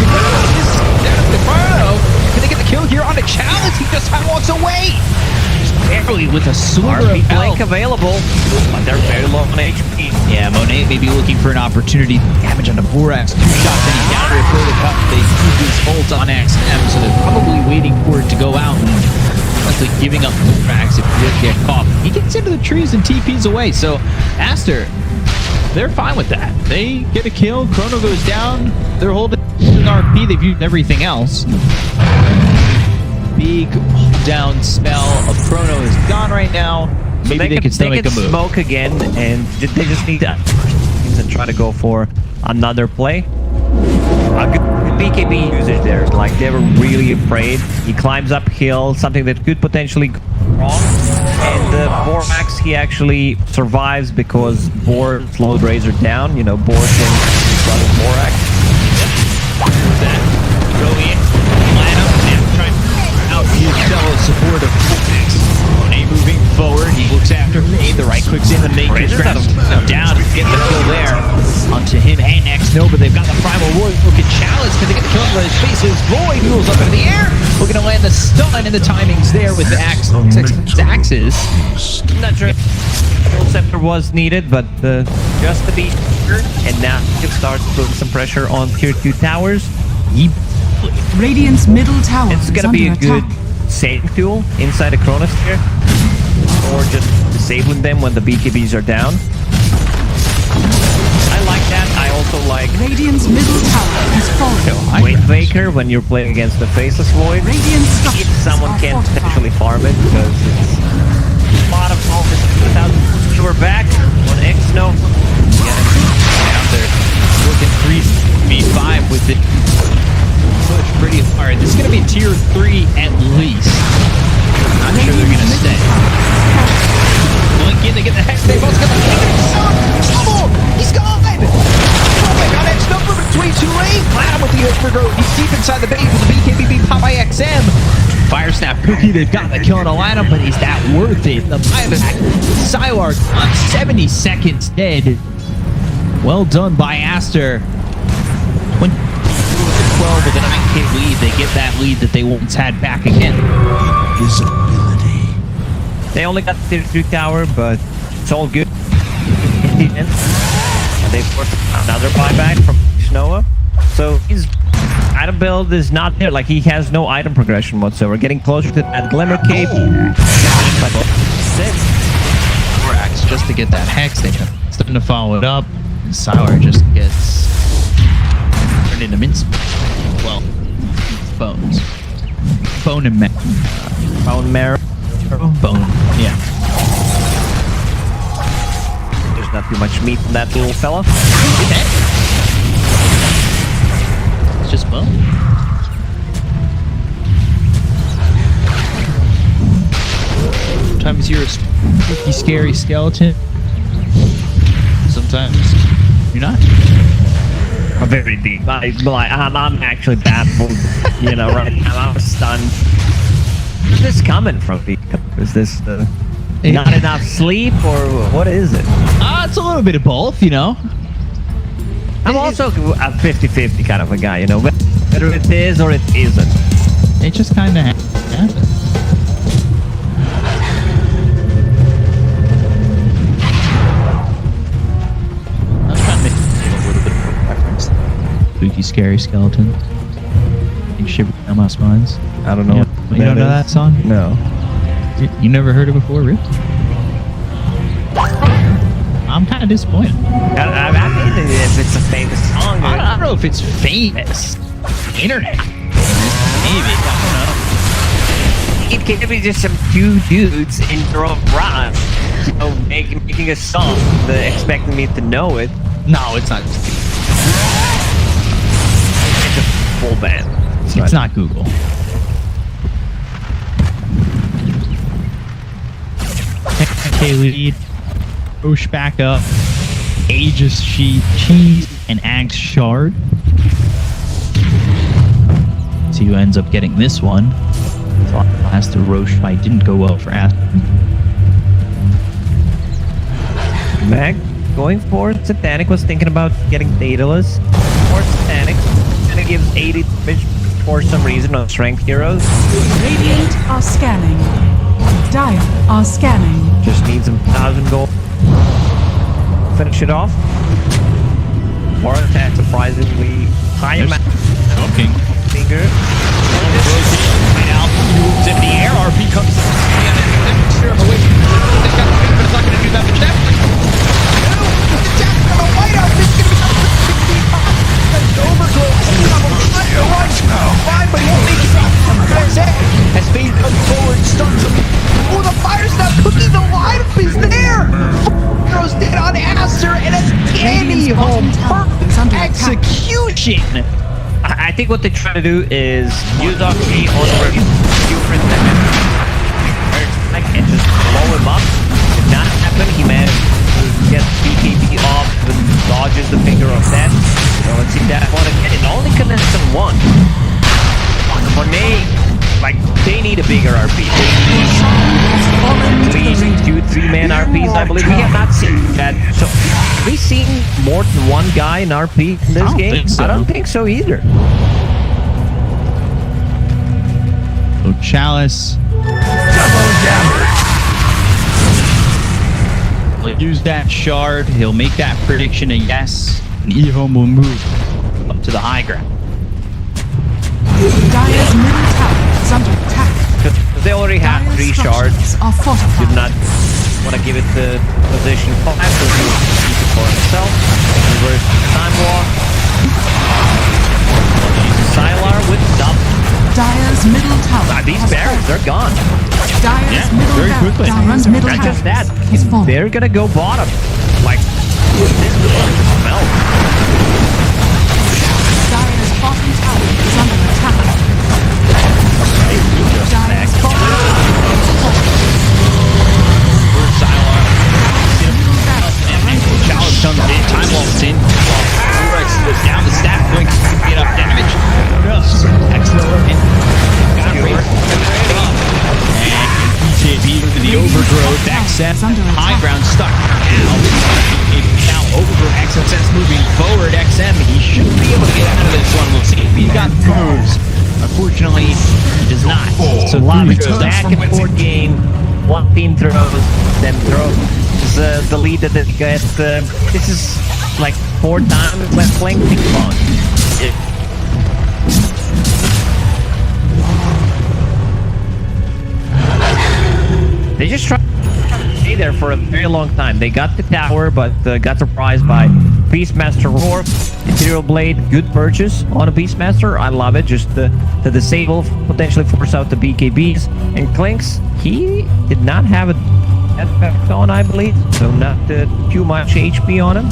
There's the Inferno. Can they get the kill here on the Chalice? He just walks away. Barely with a sliver of Blink available, but they're very low on HP. Yeah, Monet may be looking for an opportunity. Damage on the Borax. 2 shots and he's down here for the cut. They use his ult on XM, so they're probably waiting for it to go out and honestly giving up the tracks if he does get caught. He gets into the trees and TPs away, so Aster, they're fine with that. They get a kill, Chrono goes down, they're holding RP, they've used everything else. Big down spell of Chrono is gone right now. Maybe so they can still make a move. Smoke again, and they just need to try to go for another play. a good BKB usage there. Like, they were really afraid. He climbs uphill, something that could potentially go wrong. And Borax, he actually survives because Bor slowed Razor down. You know, Bor can run with Borax. That go in, line up, and try to out his fellow support of Borax. A moving forward, he looks after Nade. The right clicks in, the Nade grabs down, get the kill there. Onto him and next Nova. They've got the Primal Void looking challenge. Can they get the kill over his faces? Void moves up into the air. Looking to land the stun, and the timing's there with the axes. Not sure if Scepter was needed, but just to be sure. And now he can start putting some pressure on tier 2 towers. Radiant's middle tower It's is gonna under be a attack. good saving tool inside a Chronosphere, or just disabling them when the BKBs are down. I like that. I also like Radiant's middle tower has fallen. Weight Breaker when you're playing against the Faceless Void. Radiant's If structures someone are can fortified. potentially farm it, because it's a lot of focus without. So we're back on X-No. Out there, working 3v5 with it. Push pretty hard. This is going to be tier 3 at least. Not sure they're going to stay. Blink in, they get the hex. They both got the double. He's gone. Oh my god, it's number between 2A. Platinum with the overgrowth. He's deep inside the base with the BKB Popeye XM. Fire Snap Cookie, they've got the kill on Alana, but is that worth it? The buyback. Sylar on 70 seconds dead. Well done by Aster. 12 with a 9k lead, they get that lead that they once had back again. Visibility. They only got the tier 2 tower, but it's all good. And they forced another buyback from Shnoa. So his item build is not there. Like, he has no item progression whatsoever. Getting closer to that Glimmer Cape. Borax just to get that hex. They're starting to follow it up. And Sylar just gets turned into mince. Well, bones. Bone and marrow. Bone marrow. Bone, yeah. There's not too much meat in that little fella. It's just bone. Sometimes you're a spooky, scary skeleton. Sometimes you're not. I'm very deep. I'm actually baffled. You know, right now I'm stunned. Where's this coming from? Is this not enough sleep, or what is it? It's a little bit of both, you know. I'm also a 50-50 kind of a guy, you know. Whether it is or it isn't. It just kind of happens. I'm trying to make a little bit of a reference. Spooky, scary skeleton. You shiver down my spines. I don't know. You don't know that song? No. You never heard it before, Rip? I'm kind of disappointed. I mean, if it's a famous song. I don't know if it's famous. Internet. Maybe. I It could be just some two dudes in their own garage, you know, making a song, expecting me to know it. don't know. No, it's not. It's a full band. It's not Google. Okay, lead. Push back up. Aegis Sheet, Cheese, and Axe Shard. So who ends up getting this one. So Aster Roche fight didn't go well for Aster. Mag going for Satanic, was thinking about getting Daedalus or Satanic. And it gives 80 damage for some reason on Strength Heroes. Radiant are scanning. Dire are scanning. Just needs 1,000 gold. Finish it off. More attack, surprisingly high amount. Joking. Finger. Right out. Moves in the air. RP comes. Sure, I'm away. It's got the but it's not going to do that much damage. No! Attack from the whiteout. This is going to be overglow. Fine, but he won't make it. As Fade comes forward, starts him. Oh, the fire snap cookie. The lineup is there. Throws dead on Aster, and it's Ehome. Perfect execution. think what they try to do is use RP on the different and just blow him up. Did not happen. He managed to get BKB off and dodges the finger of death. So let's see that one again. It only connects on one. For me, like, they need a bigger RP. At least 2-3 man RPs, I believe. We have not seen that. So, have we seen more than one guy in RP in this game? So. I don't think so either. So Chalice. He'll use that shard. He'll make that prediction a yes. And Ehome will move up to the high ground. Dire's middle tower is under attack. Because they already have Dire's 3 shards. structures are fortified. Did not want to give it the position 5, so he will keep it for himself. Reverse time walk. Sylar with double. Dire's middle tower. These has barrels, fallen. they're gone. Dire's middle very barracks. quickly. Dire's middle Not just that, barracks is fallen. they're gonna go bottom. Like, this is the smell. Dire's bottom tower is under attack. Dire's bottom tower is fallen. Sylar. Middle barracks are under Chalice comes in. Time walks in. Rex goes down the stack. Going to get up damage. Excellent. Got it. And BKB with the overgrowth. XM. High ground stuck. Now over. XSS moving forward. XM. He should be able to get out of this one. We'll see if he got moves. Unfortunately, he does not. So Lobby goes back and forth game. One team throws, then throws. The lead that they get. This is like 4 times when playing ping pong. They just tried to stay there for a very long time. They got the tower, but got surprised by Beastmaster Roar, Imperial Blade. Good purchase on a Beastmaster. I love it. Just to disable, potentially force out the BKBs. And Clinks, he did not have a effect on, I believe, so not too much HP on him.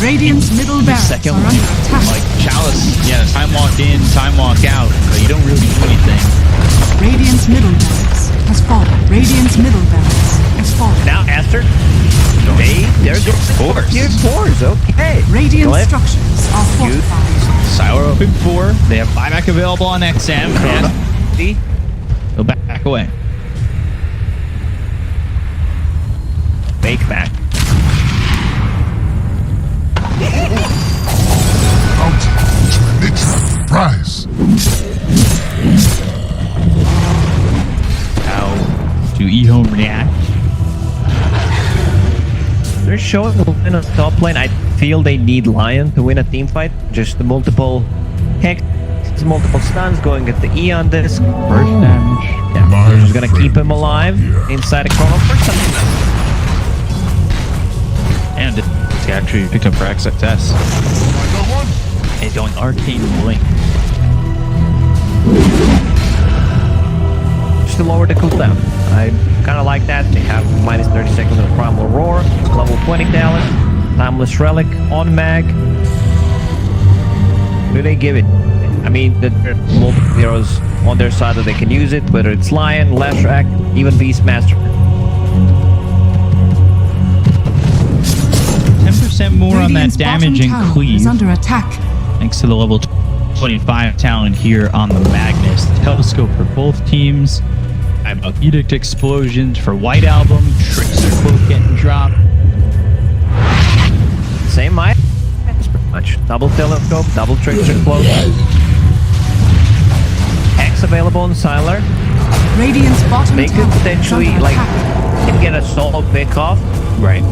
Radiant's middle barracks Second are one, under attack. like Chalice, yeah, time walk in, time walk out, but you don't really do anything. Radiant's middle barracks has fallen. Radiant's middle barracks has fallen. Now, Aster, they're good. Fours, okay. Radiant Glyph, structures are fortified. Sylar up in 4. They have buyback available on XM. And see? go back away. Fake back. Surprise! How do Ehome react? They're showing the win on top lane. I feel they need Lion to win a team fight. Just the multiple hexes, multiple stuns going at the E on this. First damage. Yeah, My they're just gonna keep him friend, alive inside a corner for something. And it's actually picked up for XXS. And going Arcane Blink. Just to lower the cooldown. I kind of like that. They have minus 30 seconds of Primal Roar, level 20 talent, Timeless Relic on Mag. Who do they give it? I mean, there are multiple heroes on their side that they can use it, whether it's Lion, Lashrak, even Beastmaster. 10% more on that Radiant's damage bottom and tower cleave. is under attack. Thanks to the level 25 talent here on the Magnus. Telescope for both teams. I have Edict Explosions for White Album. Tricks are both getting dropped. Same item, pretty much. Double telescope, double tricks and close. Hex available on Sylar. Radiant's bottom They could tower potentially, is under like, attack. can get a solo pick off. Right.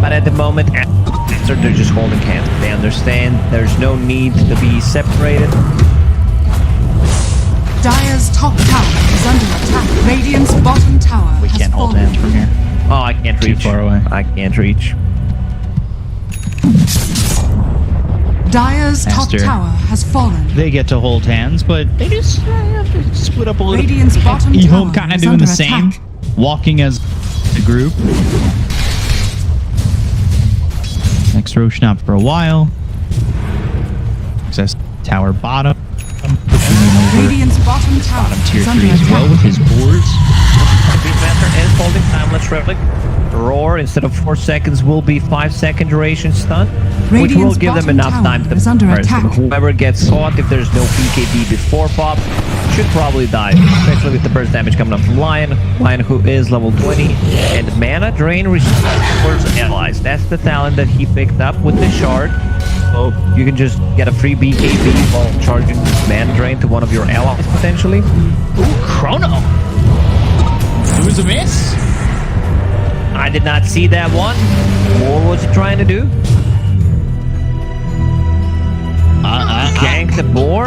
But at the moment, Aster, they're just holding hands. They understand there's no need to be separated. Dire's top tower is under attack. Radiant's bottom tower We has can't hold fallen. hands from here. Oh, I can't Too reach. far away. I can't reach. Dire's top Aster. tower has fallen. They get to hold hands, but they just have to split up a little. Radiant's bottom Ehome tower kind of is doing under the same, attack. walking as a group. Next Roshan out for a while. tower bottom. Radiant's bottom tower Bottom tier is under 3 as well attack. with his boards. Beastmaster is holding Timeless Relic. Roar, instead of 4 seconds, will be 5-second duration stun, which will Radiant's give them bottom enough tower time to is under burst. attack. Whoever gets caught, if there's no PKD before pop, should probably die, especially with the burst damage coming up from Lion. Lion, who is level 20, and mana drain restores allies. That's the talent that he picked up with the shard. So you can just get a free BKB while charging mana drain to one of your allies potentially. Ooh, Chrono! It was a miss. I did not see that one. What was he trying to do? Gank the boar?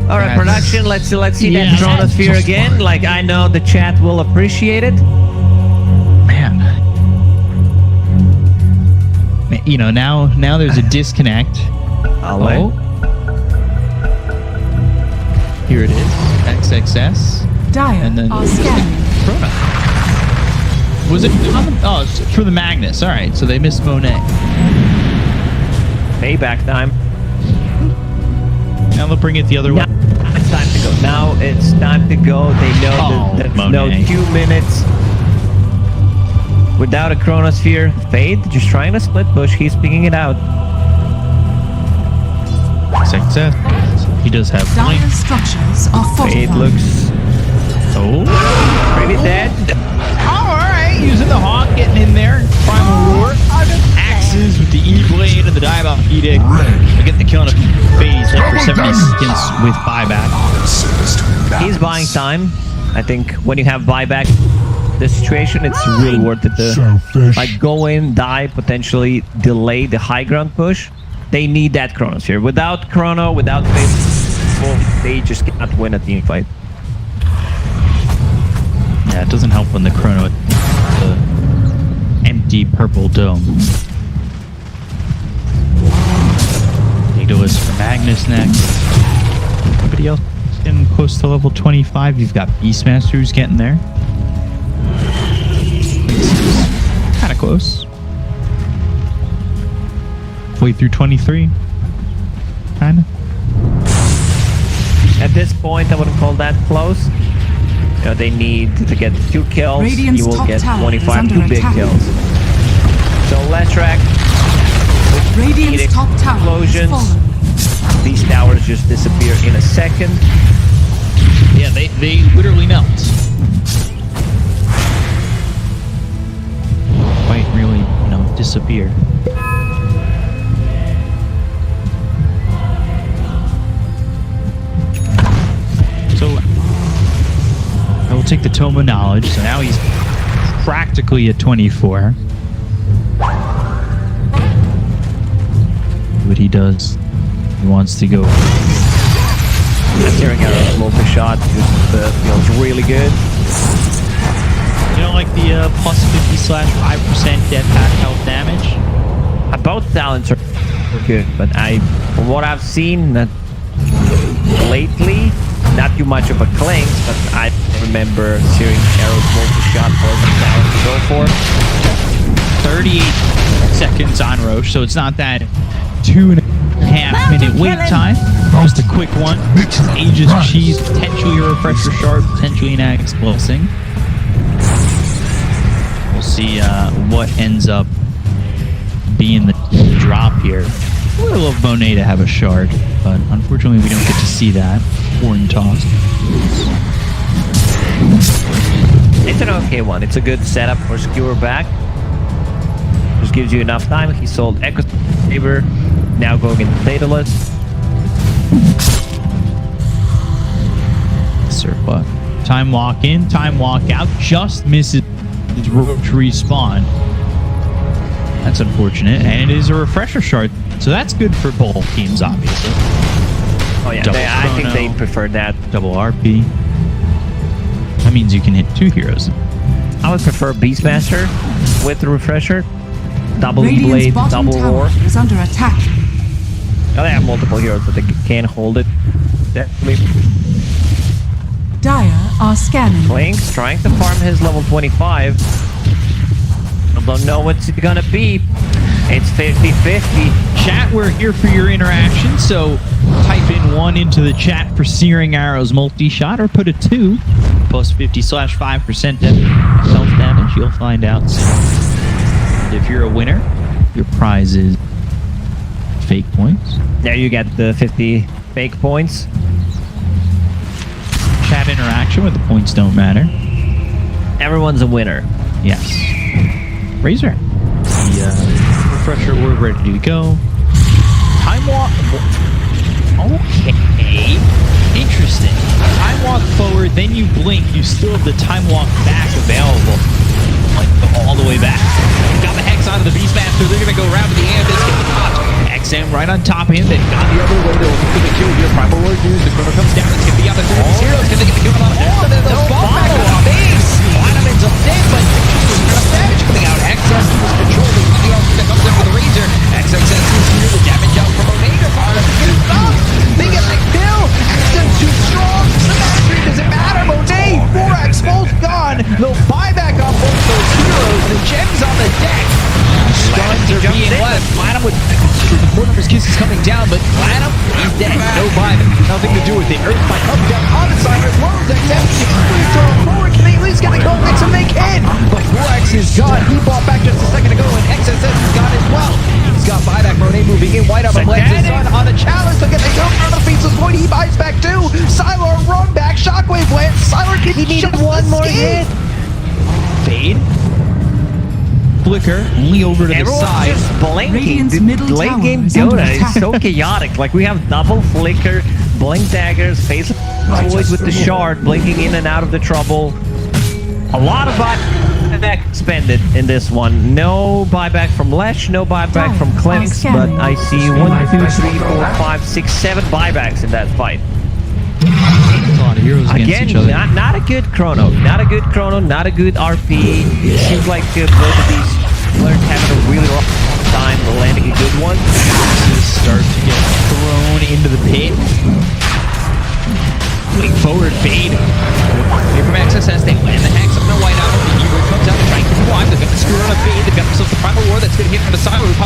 Alright, production, let's see that Chronosphere again. Like, I know the chat will appreciate it. Man. You know, now there's a disconnect. Oh. Here it is. XXS. Dire And then are scanning. Chrono. Was it? Oh, it's for the Magnus. All right, so they missed Monet. Payback time. Now they'll bring it the other way. Now it's time to go. Now it's time to go. They know that there's no Monet. 2 minutes. Without a Chronosphere, Fade just trying to split push. He's picking it out. Success. He does have Dire blink. structures are Fade fortified. looks Oh. pretty dead. All right, using the Hawk, getting in there. Primal Roar. Axes with the E-Blade and the Diabolic Edict. They're getting the kill in a phase up for 70 seconds with buyback. He's buying time. I think when you have buyback, this situation, it's really worth it to like go in, die, potentially delay the high ground push. They need that Chronosphere. Without Chrono, without Fade, they just cannot win a team fight. Yeah, it doesn't help when the Chrono the empty purple dome. Daedalus for Magnus next. Everybody else getting close to level 25. You've got Beastmaster who's getting there. Kind of close. Way through 23. Kind of. At this point, I wouldn't call that close. You know, they need to get 2 kills. Radiant's You will top get tower is 25 under 2 big attack. kills. So Leshrac with Radiant's Edict top tower is explosions. fallen. These towers just disappear in a second. Yeah, they literally melt. Quite really, disappear. So I will take the Tome of Knowledge. So now he's practically at 24. What he does, he wants to go. Tearing out a multi-shot just feels really good. You don't like the plus 50/5% death pack health damage? Both talents are good, but from what I've seen lately, not too much of a clinks, but I remember Searing Arrow's multi-shot was the talent to go for. 38 seconds on Roche, so it's not that 2.5 minute wait time. Just a quick one. Aegis Cheese, potentially a refresher shard, potentially an Axe Blessing. We'll see what ends up being the drop here. I would love Monet to have a shard, but unfortunately we don't get to see that. Horn toss. It's an okay one. It's a good setup for Skewer back. Just gives you enough time. He sold Echo Saber, now going into Daedalus. Sir, but time walk in, time walk out, just misses Roach respawn. That's unfortunate, and it is a refresher shard, so that's good for both teams, obviously. Oh yeah, Double I think Chrono, they prefer that. double RP. That means you can hit 2 heroes. I would prefer Beastmaster with the refresher. Double Radiant's E-Blade, bottom double tower Roar. is under attack. Now they have multiple heroes, but they can't hold it. Definitely. Dire are scanning. Blinks trying to farm his level 25. I don't know what's it gonna be. It's 50-50. Chat, we're here for your interaction, so type in 1 into the chat for Searing Arrows multi-shot, or put a 2 plus 50/5% self-damage. You'll find out soon. And if you're a winner, your prize is fake points. There you get the 50 fake points. Chat interaction with the points don't matter. Everyone's a winner. Yes. Razor. The refresher orb ready to go. Time walk. Okay. Interesting. Time walk forward, then you blink. You still have the time walk back available. Like all the way back. Got the Hex onto the Beastmaster. They're going to go around to the Ambus. Get the pot. XM right on top of him. Then gone the other way. They'll look for the kill here. Primal Roar news. The Chrono comes down. It's going to be on the these heroes. Can they get the kill on him? And then they'll fall back on the base. Platinum ends up dead, but there's damage coming out. XS was controlling the ulti that comes in with the Razor. XXS is here. The damage out from Omega. They get the kill. Axton's too strong. The mastery doesn't matter. Monet, 4x, both gone. They'll buy back up both those heroes. The gems on the deck. Stuns are being left. Platinum with one of his kisses coming down, but Platinum, he's dead. No buyback. Nothing to do with it. Earth might come down on the side as well as XM. Please throw forward. Can they at least get the goal? XM they can. But 4x is gone. He bought back just a second ago, and XSS is gone as well. He's got buyback. Monet moving in. White up and lands his son on a challenge. Look at the kill on the Faceless Void. He buys back too. Sylar run back. Shockwave lands. Sylar can Needed one more hit. Fade. Flicker only over to Everyone's the side. just blinking. Radiant's The middle late tower game is under Dota is attack. so chaotic. Like we have double flicker, blink daggers, face void with the shard, blinking in and out of the trouble. A lot of buyback expended in this one. No buyback from Lesh, no buyback from Clemens, but I see 1, 2, 3, 4, 5, 6, 7 buybacks in that fight. A lot of heroes against Again, each other. not a good chrono. Not a good chrono, not a good RP. It seems like both of these players having a really long time landing a good one. Start to get thrown into the pit. Moving forward, fade. Here from XSS, they land the Hex up in a white out. The hero comes out and trying to keep alive. They've got the screw on a fade. They've got themselves the Primal War that's going to hit from the side. Baby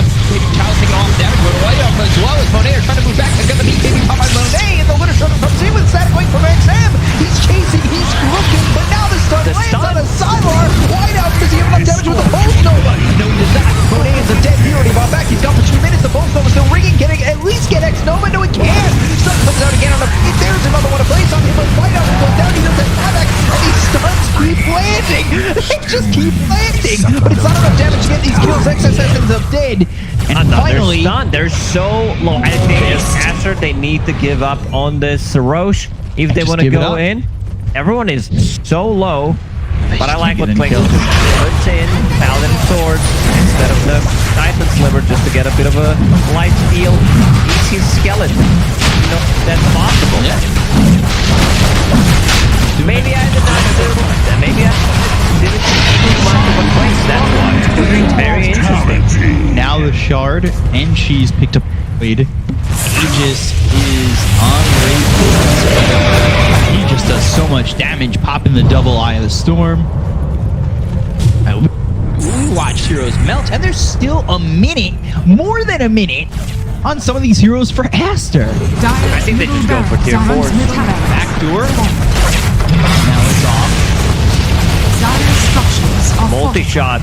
Child's taking all the damage. But white out as well as Monet are trying to move back. They're going to beat Baby Pop by Monet. And the Litter Shredder comes in with static wing from XM. He's chasing, he's looking, but now the stun lands on a Sylar. White out because he has enough damage with the Pulse Nova. No, he does not. Monet is a dead hero. He bought back. He's gone for 2 minutes. The Pulse Nova still ringing. Can at least get X Nova? No, he can't. Stun comes out again on the feet. There's another one to place on him, but White out goes down. He doesn't have X, and these stuns keep landing. They just keep landing. But it's not enough damage to get these kills. XSS ends up dead. And finally, they're so low. I think as Aster, they need to give up on this Roche if they Just want to give it go up. in. Everyone is so low. But I like what Get any Klingel kills. puts in Paladin Sword instead of the Titan Sliver just to get a bit of a light steal. He's his skeleton. You know, that's possible. Yeah. Maybe I did not do that. Maybe I didn't do much of a place. That's why. Very interesting. Now the shard and Cheese picked up Wade. Aegis is on Wade. He just does so much damage, popping the double Eye of the Storm. We watched heroes melt, and there's still a minute, more than a minute, on some of these heroes for Aster. I think they just go for tier 4. Backdoor. Now it's off. Dire structures are Multi-shot.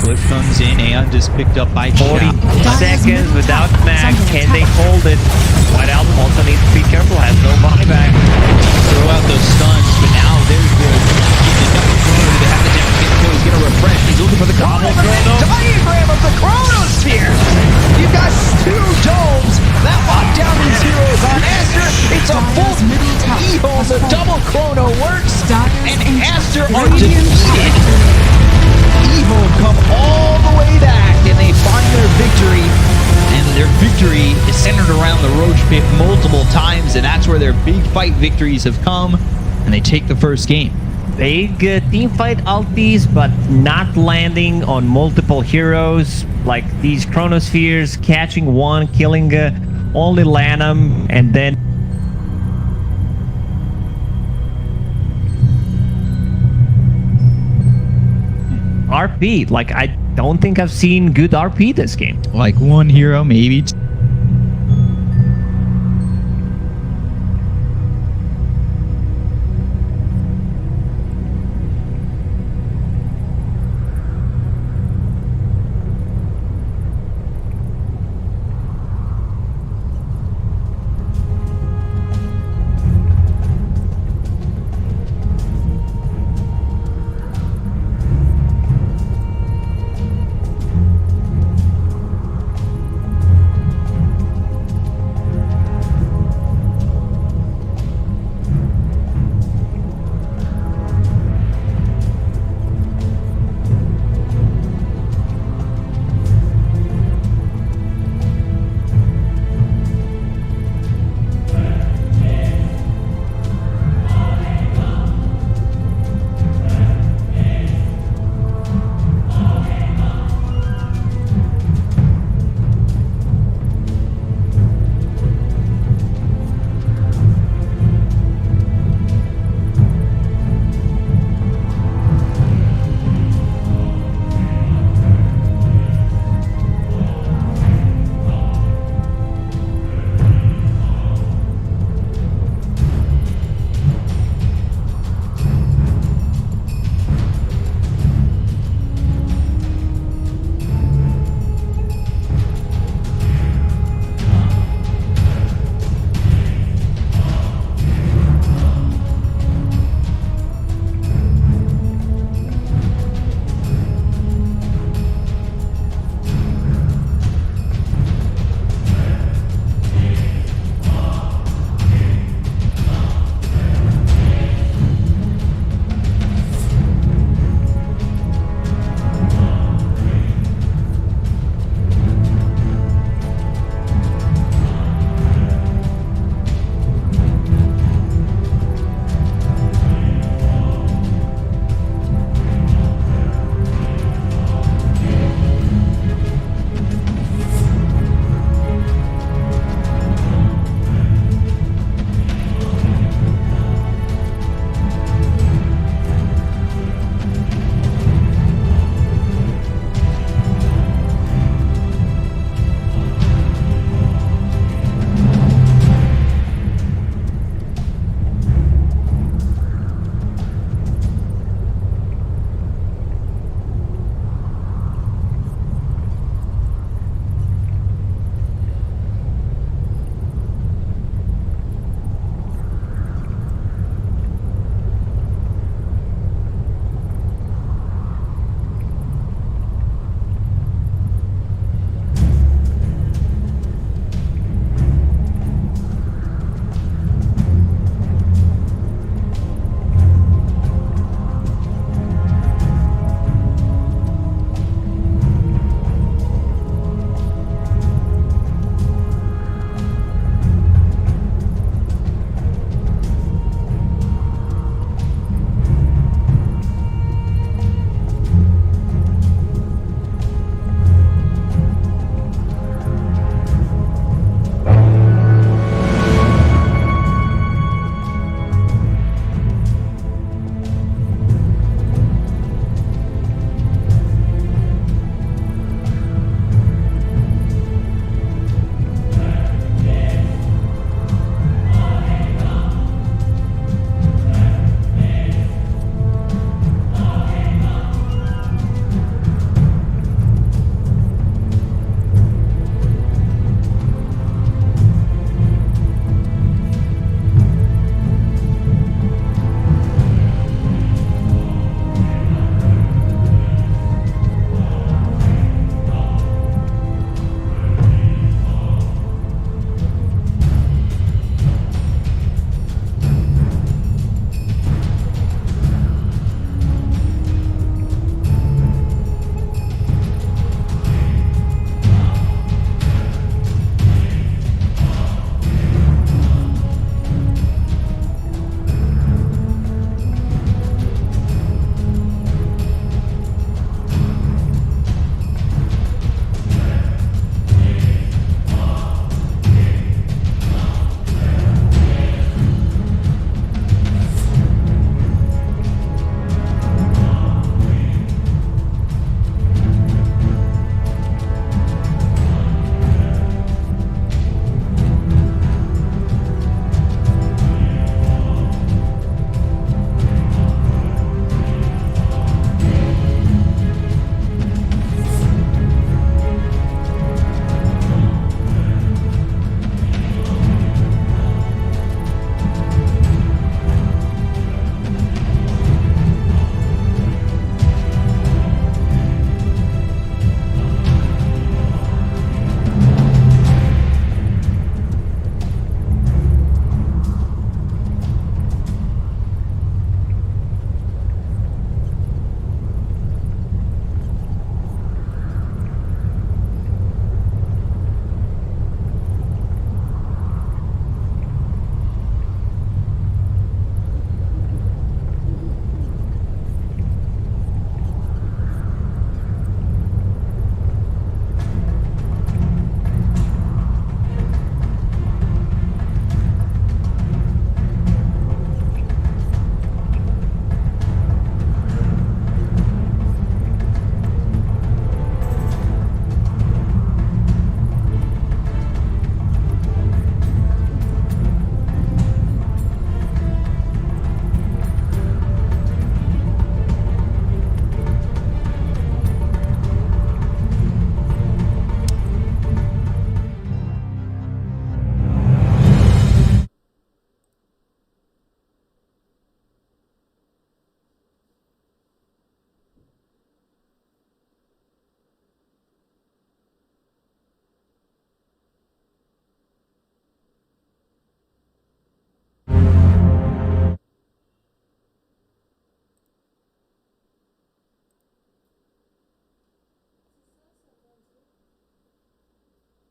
Cliff comes in, Aeon just picked up by 40 Chap. seconds without mag. Can they hold it? White Album also needs to be careful. Has no buyback. Throw out those stuns, but now they're good. He's enough of Chrono to have the damage get killed. He's gonna refresh. He's looking for the combo Chrono. Diagram of the Chronosphere. You've got 2 domes that lock down these heroes on Aster. It's a full Ehome. The double Chrono works, and Aster are defeated. Ehome come all the way back, and they find their victory. And their victory is centered around the Roach Pit multiple times, and that's where their big fight victories have come, and they take the first game. Big team fight ultis, but not landing on multiple heroes. Like these Chronospheres, catching one, killing only Lanham, and then RP. Like I don't think I've seen good RP this game. Like one hero, maybe two